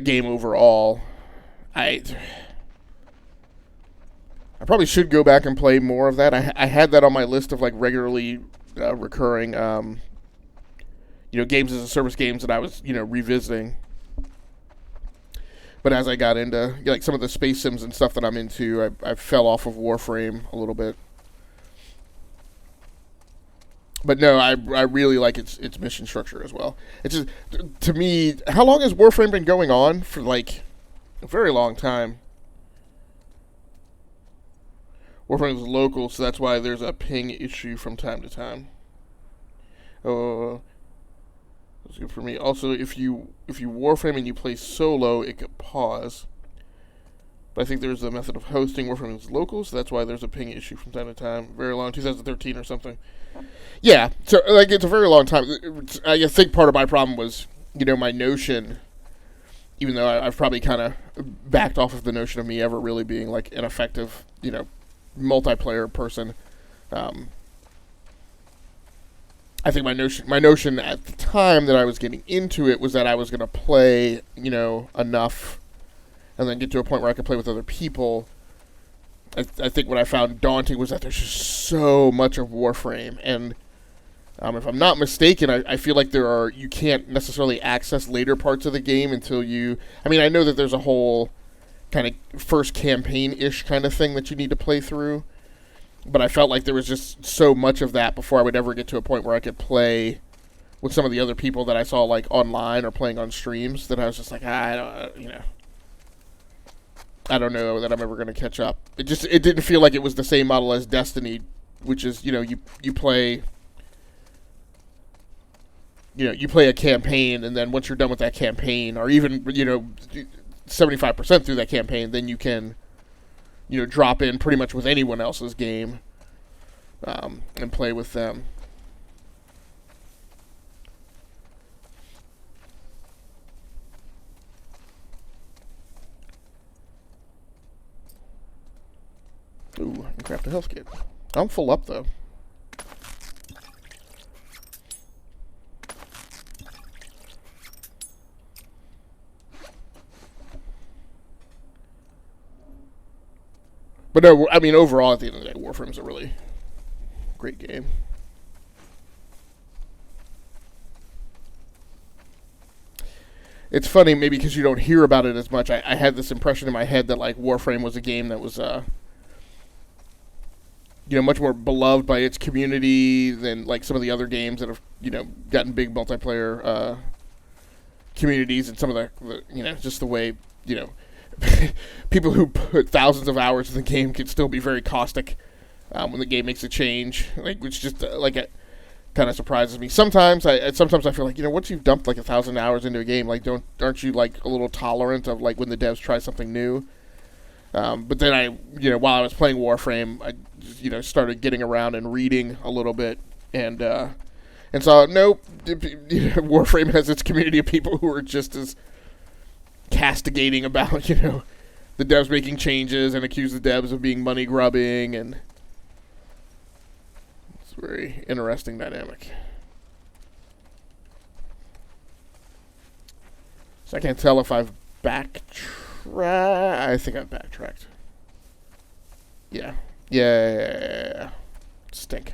S1: game overall. I probably should go back and play more of that. I had that on my list of like regularly recurring, games as a service games that I was revisiting. But as I got into like some of the space sims and stuff that I'm into, I fell off of Warframe a little bit. But no, I really like its mission structure as well. It's just, to me, how long has Warframe been going on? For like a very long time. Warframe is local, so that's why there's a ping issue from time to time. Oh, that's good for me. Also, if you Warframe and you play solo, it could pause. But I think there's a method of hosting Warframe is local, so that's why there's a ping issue from time to time. Very long, 2013 or something. Yeah, so like it's a very long time. I think part of my problem was, my notion, even though I've probably kind of backed off of the notion of me ever really being like an effective, multiplayer person. I think my notion at the time that I was getting into it was that I was going to play, enough, and then get to a point where I could play with other people. I think what I found daunting was that there's just so much of Warframe, and if I'm not mistaken, I feel like you can't necessarily access later parts of the game until I know that there's a whole kind of first campaign-ish kind of thing that you need to play through, but I felt like there was just so much of that before I would ever get to a point where I could play with some of the other people that I saw like online or playing on streams that I was just like, I don't know that I'm ever going to catch up. It didn't feel like it was the same model as Destiny, which is, you play a campaign, and then once you're done with that campaign, or even, 75% through that campaign, then you can, drop in pretty much with anyone else's game, and play with them. Ooh, I can craft a health kit. I'm full up, though. But no, I mean, overall, at the end of the day, Warframe's a really great game. It's funny, maybe because you don't hear about it as much. I had this impression in my head that, like, Warframe was a game that was, much more beloved by its community than, like, some of the other games that have, gotten big multiplayer communities, and some of the just the way, people who put thousands of hours in the game can still be very caustic when the game makes a change, like, which just it kind of surprises me. Sometimes I feel like, once you've dumped like 1,000 hours into a game, like aren't you like a little tolerant of like when the devs try something new? But then while I was playing Warframe, I started getting around and reading a little bit, and saw nope, Warframe has its community of people who are just as castigating about, the devs making changes and accuse the devs of being money grubbing, and it's a very interesting dynamic. So I can't tell if I've backtracked. I think I've backtracked. Yeah. Stink.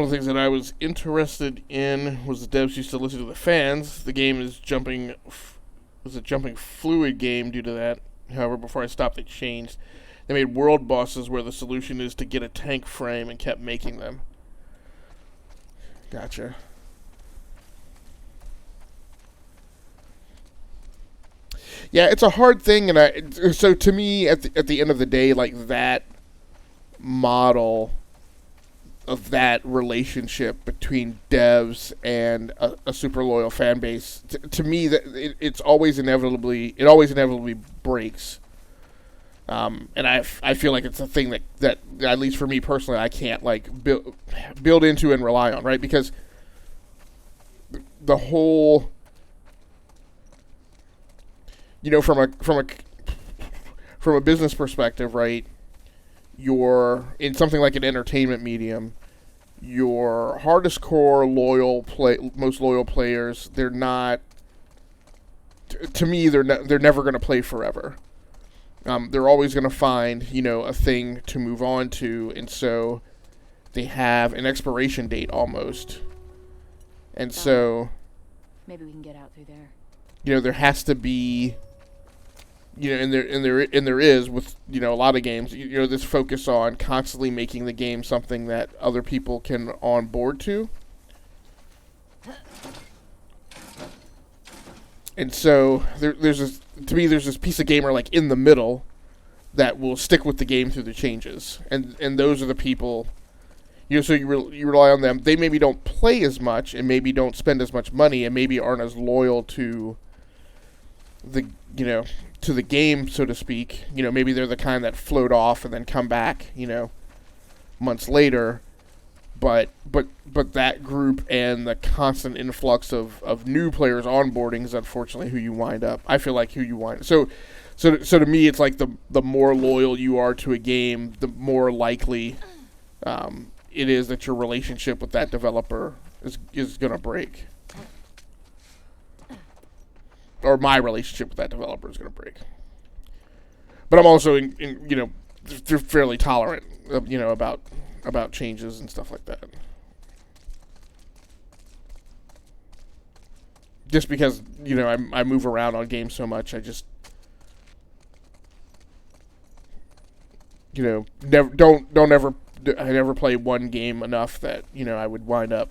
S1: One of the things that I was interested in was the devs used to listen to the fans. The game is was a jumping fluid game due to that. However, before I stopped, they changed. They made world bosses where the solution is to get a tank frame and kept making them. Gotcha. Yeah, it's a hard thing, and so to me, at the end of the day, like that model of that relationship between devs and a super loyal fan base, to me, that it always inevitably breaks. And I feel like it's a thing that at least for me personally, I can't like build into and rely on, right? Because the whole, from a business perspective, right? You're in something like an entertainment medium. Your hardest core most loyal players, they're not. To me, they're never going to play forever. They're always going to find, a thing to move on to, and so they have an expiration date almost. And so,
S3: Maybe we can get out through there.
S1: There has to be, and there is with a lot of games, this focus on constantly making the game something that other people can on board to. And so there's this piece of gamer like in the middle that will stick with the game through the changes, and those are the people, so you rely on them. They maybe don't play as much, and maybe don't spend as much money, and maybe aren't as loyal to the to the game, so to speak. Maybe they're the kind that float off and then come back, months later. But that group and the constant influx of new players onboarding is unfortunately who you wind up. I feel like who you wind up. So to me, it's like the more loyal you are to a game, the more likely it is that your relationship with that developer is going to break. Or my relationship with that developer is going to break. But I'm also, fairly tolerant, about changes and stuff like that. Just because, I move around on games so much, I just, I never play one game enough that, I would wind up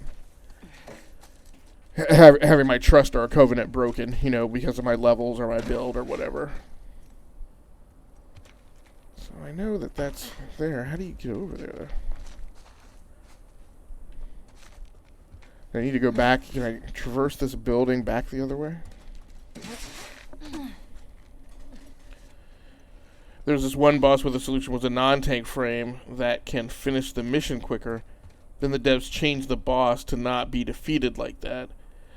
S1: having my trust or a covenant broken, because of my levels or my build or whatever. So I know that's there. How do you get over there? I need to go back. Can I traverse this building back the other way? There's this one boss where the solution was a non-tank frame that can finish the mission quicker. Then the devs changed the boss to not be defeated like that.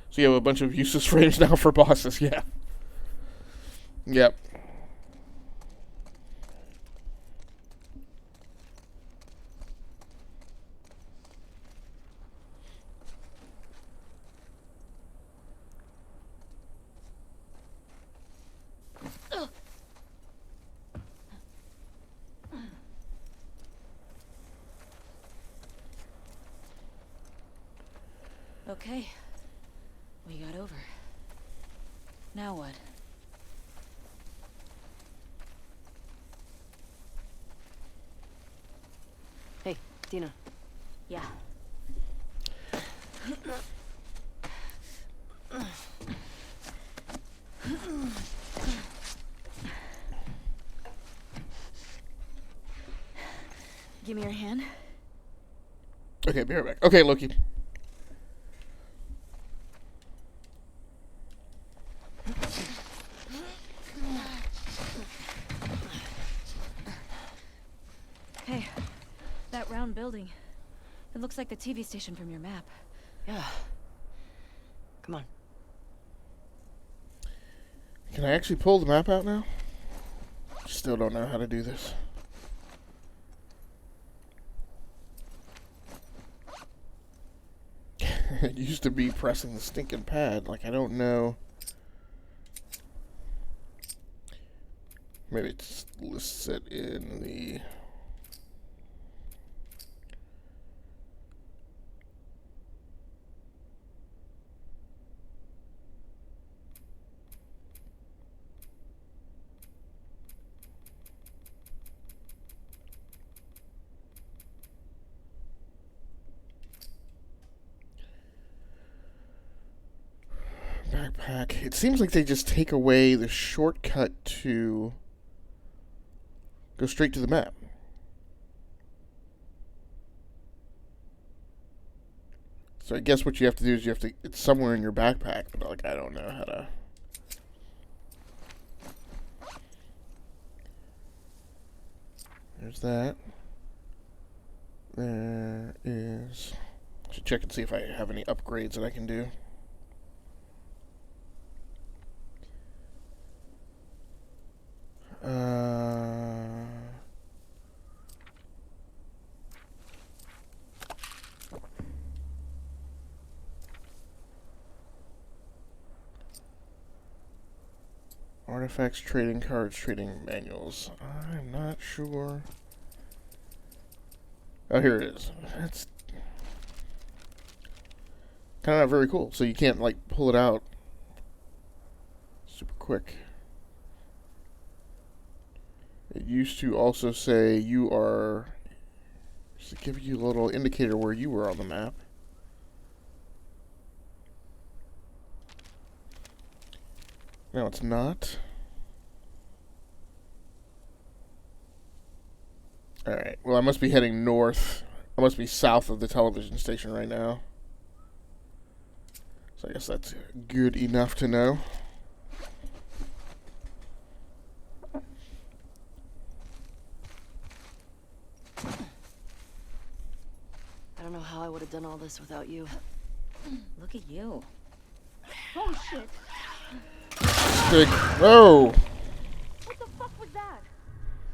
S1: So you have a bunch of useless frames now for bosses, yeah. Yep.
S3: Okay. We got over. Now what?
S2: Hey, Dina.
S3: Yeah. Give me your hand.
S1: Okay, be right back. Okay, Loki.
S3: Hey, that round building. It looks like the TV station from your map.
S2: Yeah. Come on.
S1: Can I actually pull the map out now? Still don't know how to do this. It used to be pressing the stinking pad. Like, I don't know. Maybe it's lists it in the... back. It seems like they just take away the shortcut to go straight to the map. So I guess what you have to do is it's somewhere in your backpack, but like I don't know how to. There's that. There is. Should check and see if I have any upgrades that I can do. Artifacts, trading cards, trading manuals. I'm not sure. Oh, here it is. That's kind of not very cool. So you can't, like, pull it out super quick. It used to also say you are... just to give you a little indicator where you were on the map. No, it's not. Alright, well I must be heading north. I must be south of the television station right now. So I guess that's good enough to know.
S2: I don't know how I would have done all this without you.
S3: Look at you.
S6: Oh shit!
S1: Big. Whoa!
S6: What the fuck was that?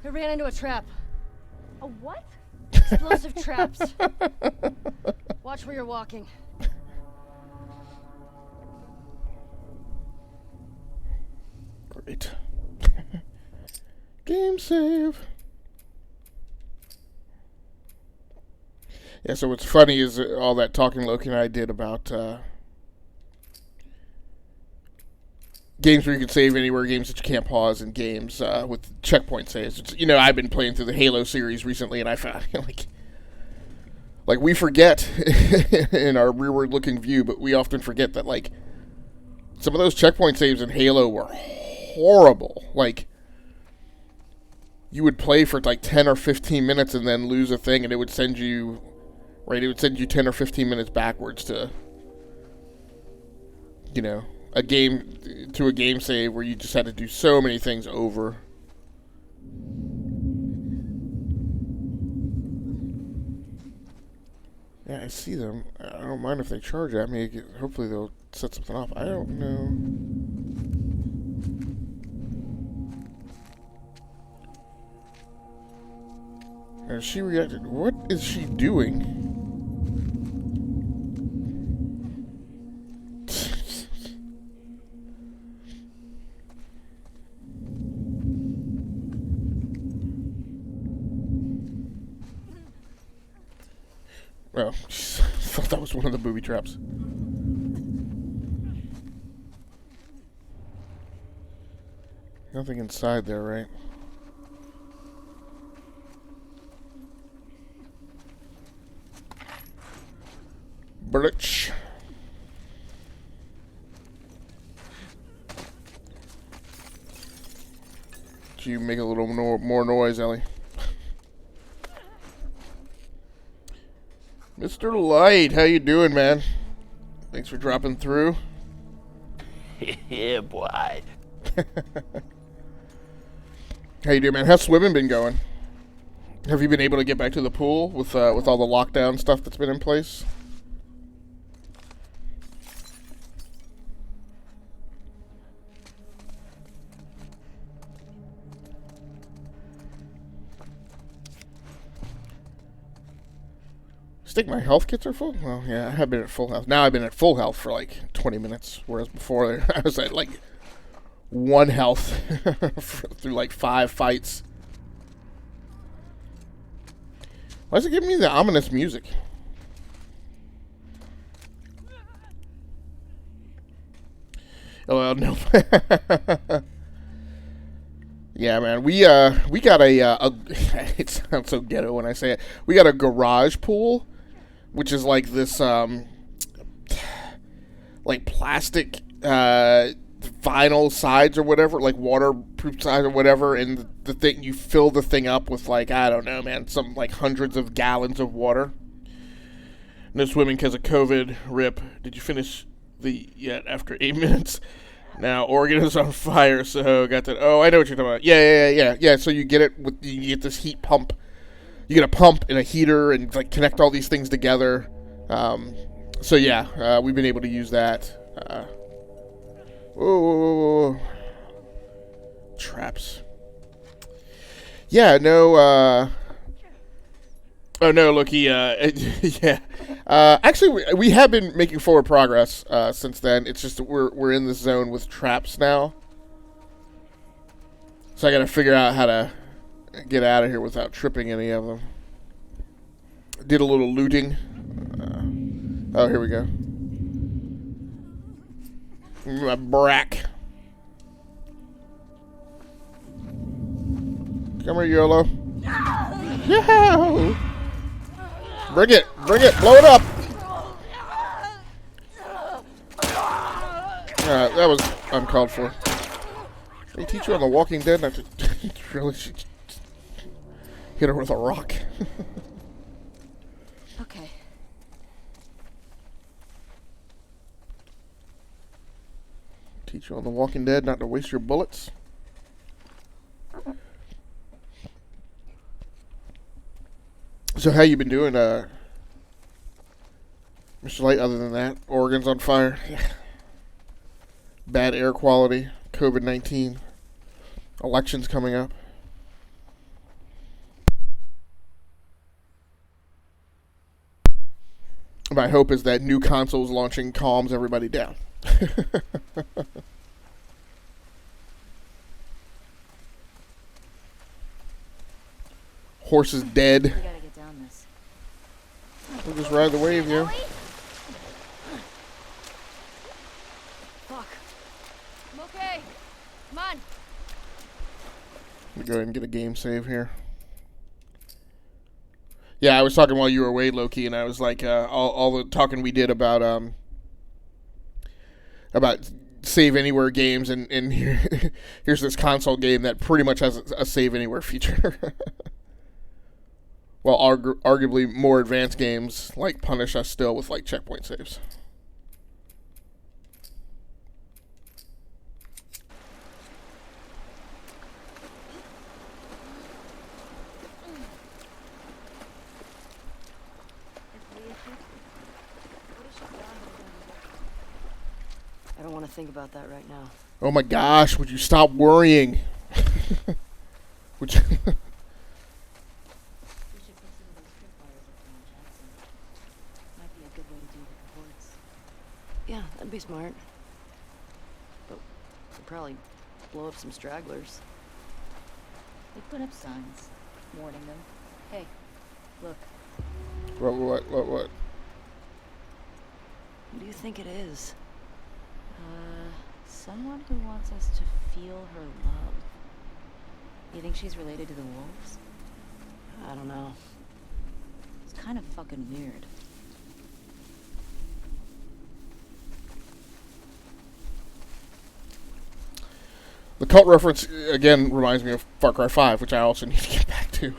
S2: I ran into a trap.
S6: A what?
S2: Explosive traps. Watch where you're walking.
S1: Great. Game save. Yeah, so what's funny is all that talking Loki and I did about games where you can save anywhere, games that you can't pause, and games with checkpoint saves. It's, you know, I've been playing through the Halo series recently, and I found like we forget in our rearward-looking view, but we often forget that like some of those checkpoint saves in Halo were horrible. Like you would play for like 10 or 15 minutes and then lose a thing, and it would send you 10 or 15 minutes backwards to, you know, a game save where you just had to do so many things over. Yeah, I see them. I don't mind if they charge at me. Hopefully they'll set something off. I don't know. And she reacted. What is she doing? Oh, I thought that was one of the booby traps. Nothing inside there, right? Birch. Can you make a little more noise, Ellie? Mr. Light, how you doing, man? Thanks for dropping through.
S9: Yeah, boy.
S1: How you doing, man? How's swimming been going? Have you been able to get back to the pool with all the lockdown stuff that's been in place? I think my health kits are full. Well, yeah, I have been at full health. Now I've been at full health for like 20 minutes, whereas before I was at like 1 health through like 5 fights. Why is it giving me the ominous music? Oh well, no. Yeah, man, we got a it sounds so ghetto when I say it. We got a garage pool, which is like this like plastic vinyl sides or whatever, like waterproof sides or whatever, and the thing, you fill the thing up with, like, I don't know, man, some like hundreds of gallons of water. No swimming because of COVID. Rip. Did you finish the yet after 8 minutes? Now Oregon is on fire, so got that. Oh, I know what you're talking about. Yeah. So you get it with, you get this heat pump. You get a pump and a heater and like connect all these things together. So yeah, we've been able to use that. Whoa. Traps. Yeah, no, oh no, looky, yeah. Actually, we have been making forward progress since then. It's just that we're in this zone with traps now. So I gotta figure out how to get out of here without tripping any of them. Did a little looting. Oh, here we go. My brack. Come here, YOLO. Yeah! Bring it, blow it up. That was uncalled for. They teach you on The Walking Dead not to really hit her with a rock.
S3: Okay.
S1: Teach you on The Walking Dead not to waste your bullets. So how you been doing, Mr. Light, other than that? Oregon's on fire. Bad air quality. COVID-19. Elections coming up. My hope is that new consoles launching calms everybody down. Horse is dead.
S3: We gotta get down this.
S1: We'll just ride the wave, yo.
S8: Fuck. I'm okay. Come on.
S1: Let me go ahead and get a game save here. Yeah, I was talking while you were away, Loki, and I was like, all the talking we did about save anywhere games, and here's this console game that pretty much has a save anywhere feature. Well, arguably more advanced games like punish us still with like checkpoint saves.
S2: I don't want to think about that right now.
S1: Oh my gosh, would you stop worrying? Would you?
S2: Yeah, that'd be smart. But we'll probably blow up some stragglers.
S3: They put up signs warning them. Hey, look.
S1: What?
S2: What do you think it is?
S3: Someone who wants us to feel her love. You think she's related to the wolves?
S2: I don't know.
S3: It's kind of fucking weird.
S1: The cult reference, again, reminds me of Far Cry 5, which I also need to get back to.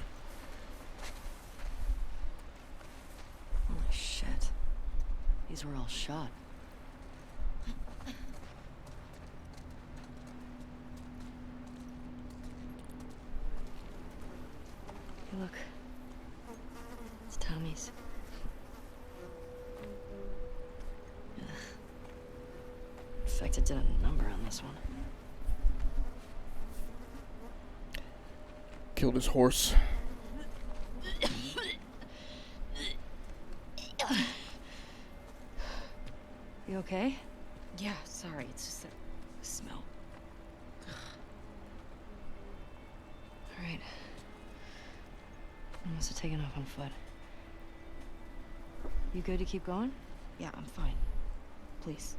S2: Holy shit. These were all shot. Hey, look. It's Tommy's. Ugh. Infected did a number on this one.
S1: Killed his horse.
S2: You okay?
S3: Yeah, sorry, it's just that smell.
S2: Alright. I must have taken off on foot. You good to keep going?
S3: Yeah, I'm fine. Please.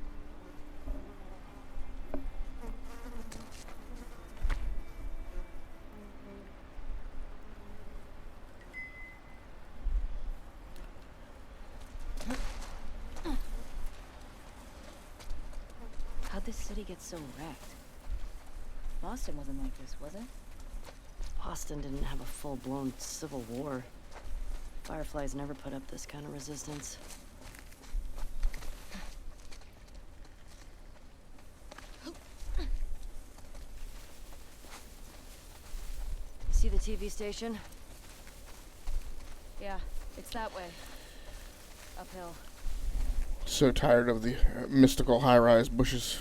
S3: How'd this city get so wrecked? Boston wasn't like this, was it?
S2: Boston didn't have a full-blown civil war. Fireflies never put up this kind of resistance. You see the TV station?
S8: Yeah, it's that way. Uphill.
S1: So tired of the mystical high-rise bushes.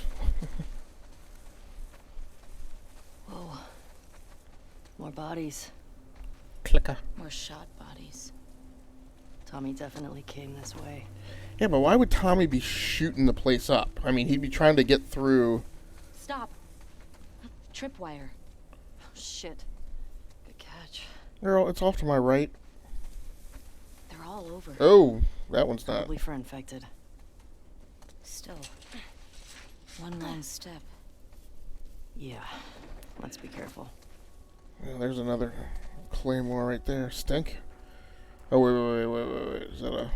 S2: Whoa. More bodies.
S1: Clicker.
S3: More shot bodies.
S2: Tommy definitely came this way.
S1: Yeah, but why would Tommy be shooting the place up? I mean, he'd be trying to get through.
S3: Stop. Tripwire.
S2: Oh, shit. Good catch.
S1: Girl, it's off to my right.
S3: They're all over.
S1: Oh, that one's not.
S2: Probably for infected.
S3: Still. One wrong step.
S2: Yeah. Let's be careful.
S1: Yeah, there's another claymore right there. Stink. Oh, wait. Is that a...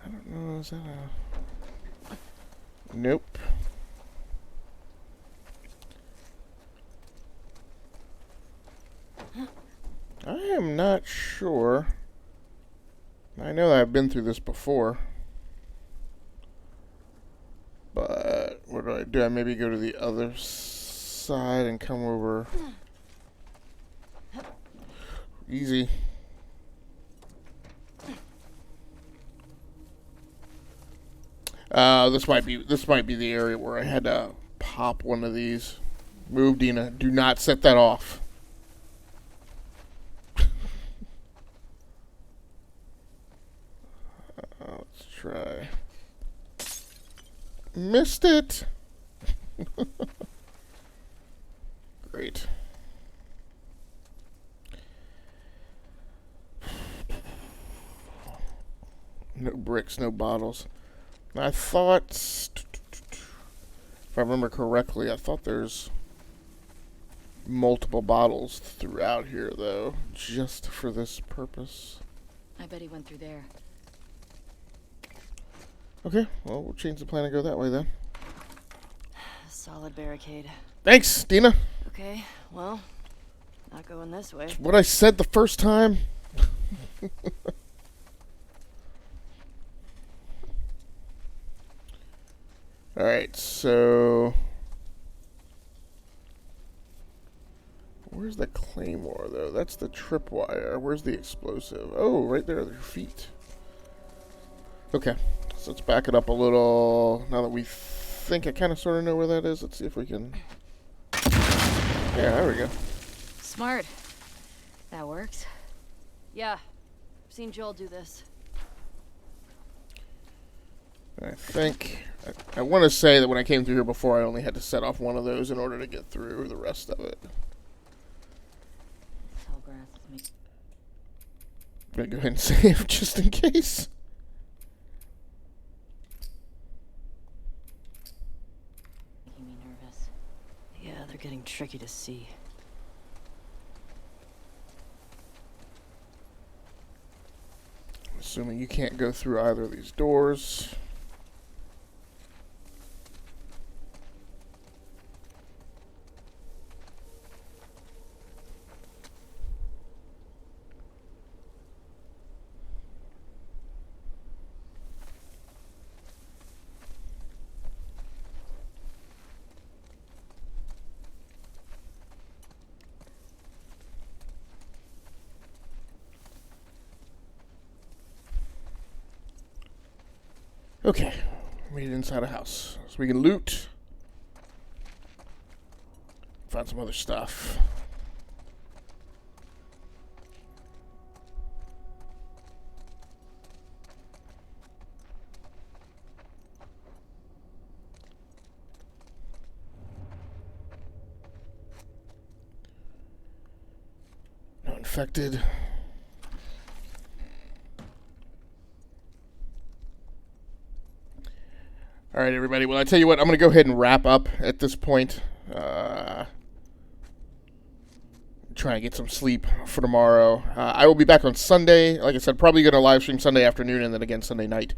S1: I don't know, is that a... Nope. I am not sure. I know that I've been through this before. But what do? Do I maybe go to the other side and come over? Easy. This might be the area where I had to pop one of these. Move, Dina. Do not set that off. Let's try. Missed it. Great. No bricks, no bottles. I thought, if I remember correctly, I thought there's multiple bottles throughout here, though, just for this purpose.
S3: I bet he went through there.
S1: Okay, well, we'll change the plan and go that way then.
S2: Solid barricade.
S1: Thanks, Dina.
S2: Okay, well, not going this way.
S1: What I said the first time. Alright, so... Where's the claymore, though? That's the tripwire. Where's the explosive? Oh, right there at your feet. Okay, so let's back it up a little. Now that we think I kind of sort of know where that is, let's see if we can... Yeah, there we go.
S3: Smart. That works.
S2: Yeah, I've seen Joel do this.
S1: I think... I want to say that when I came through here before, I only had to set off one of those in order to get through the rest of it.
S3: Tall grass is making
S1: I'm going to go ahead and save just in case.
S3: me nervous.
S2: Yeah, they're getting tricky to see.
S1: I'm assuming you can't go through either of these doors. Okay, made it inside a house. So we can loot. Find some other stuff. No infected. All right, everybody. Well, I tell you what, I'm going to go ahead and wrap up at this point. try and get some sleep for tomorrow. I will be back on Sunday. Like I said, probably going to live stream Sunday afternoon and then again Sunday night.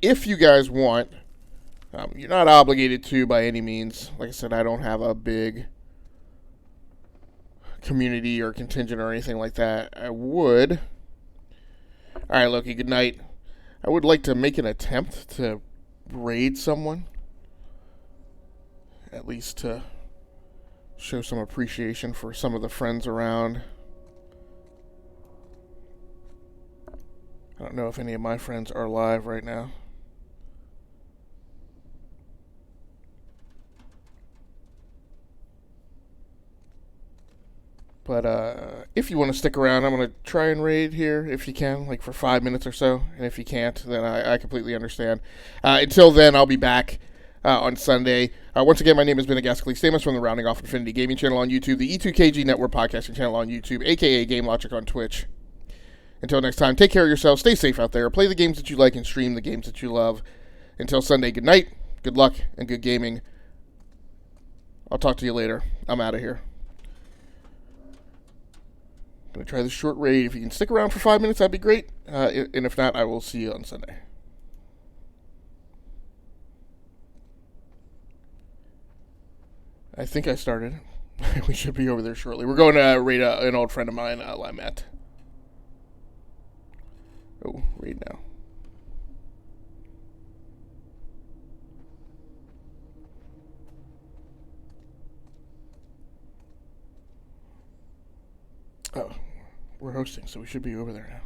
S1: If you guys want, you're not obligated to by any means. Like I said, I don't have a big community or contingent or anything like that. I would. All right, Loki, good night. I would like to make an attempt to raid someone. At least to show some appreciation for some of the friends around. I don't know if any of my friends are live right now. But if you want to stick around, I'm going to try and raid here if you can, like for 5 minutes or so. And if you can't, then I completely understand. Until then, I'll be back on Sunday. Once again, my name has been Agascally Stamus from the Rounding Off Infinity Gaming channel on YouTube, the E2KG Network podcasting channel on YouTube, aka Game Logic on Twitch. Until next time, take care of yourselves, stay safe out there, play the games that you like, and stream the games that you love. Until Sunday, good night, good luck, and good gaming. I'll talk to you later. I'm out of here. I'm going to try this short raid. If you can stick around for 5 minutes, that'd be great. And if not, I will see you on Sunday. I think I started. We should be over there shortly. We're going to raid an old friend of mine, Limet. Oh, raid now. Oh, we're hosting, so we should be over there now.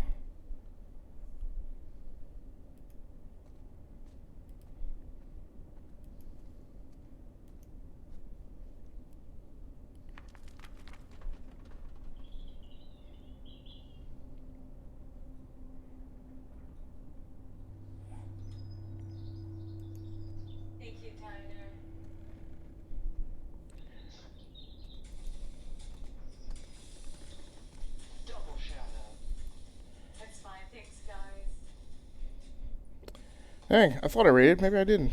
S1: Hey, I thought I raided. Maybe I didn't.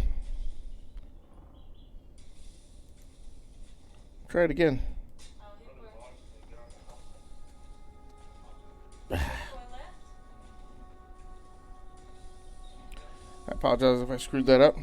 S1: Try it again. I apologize if I screwed that up.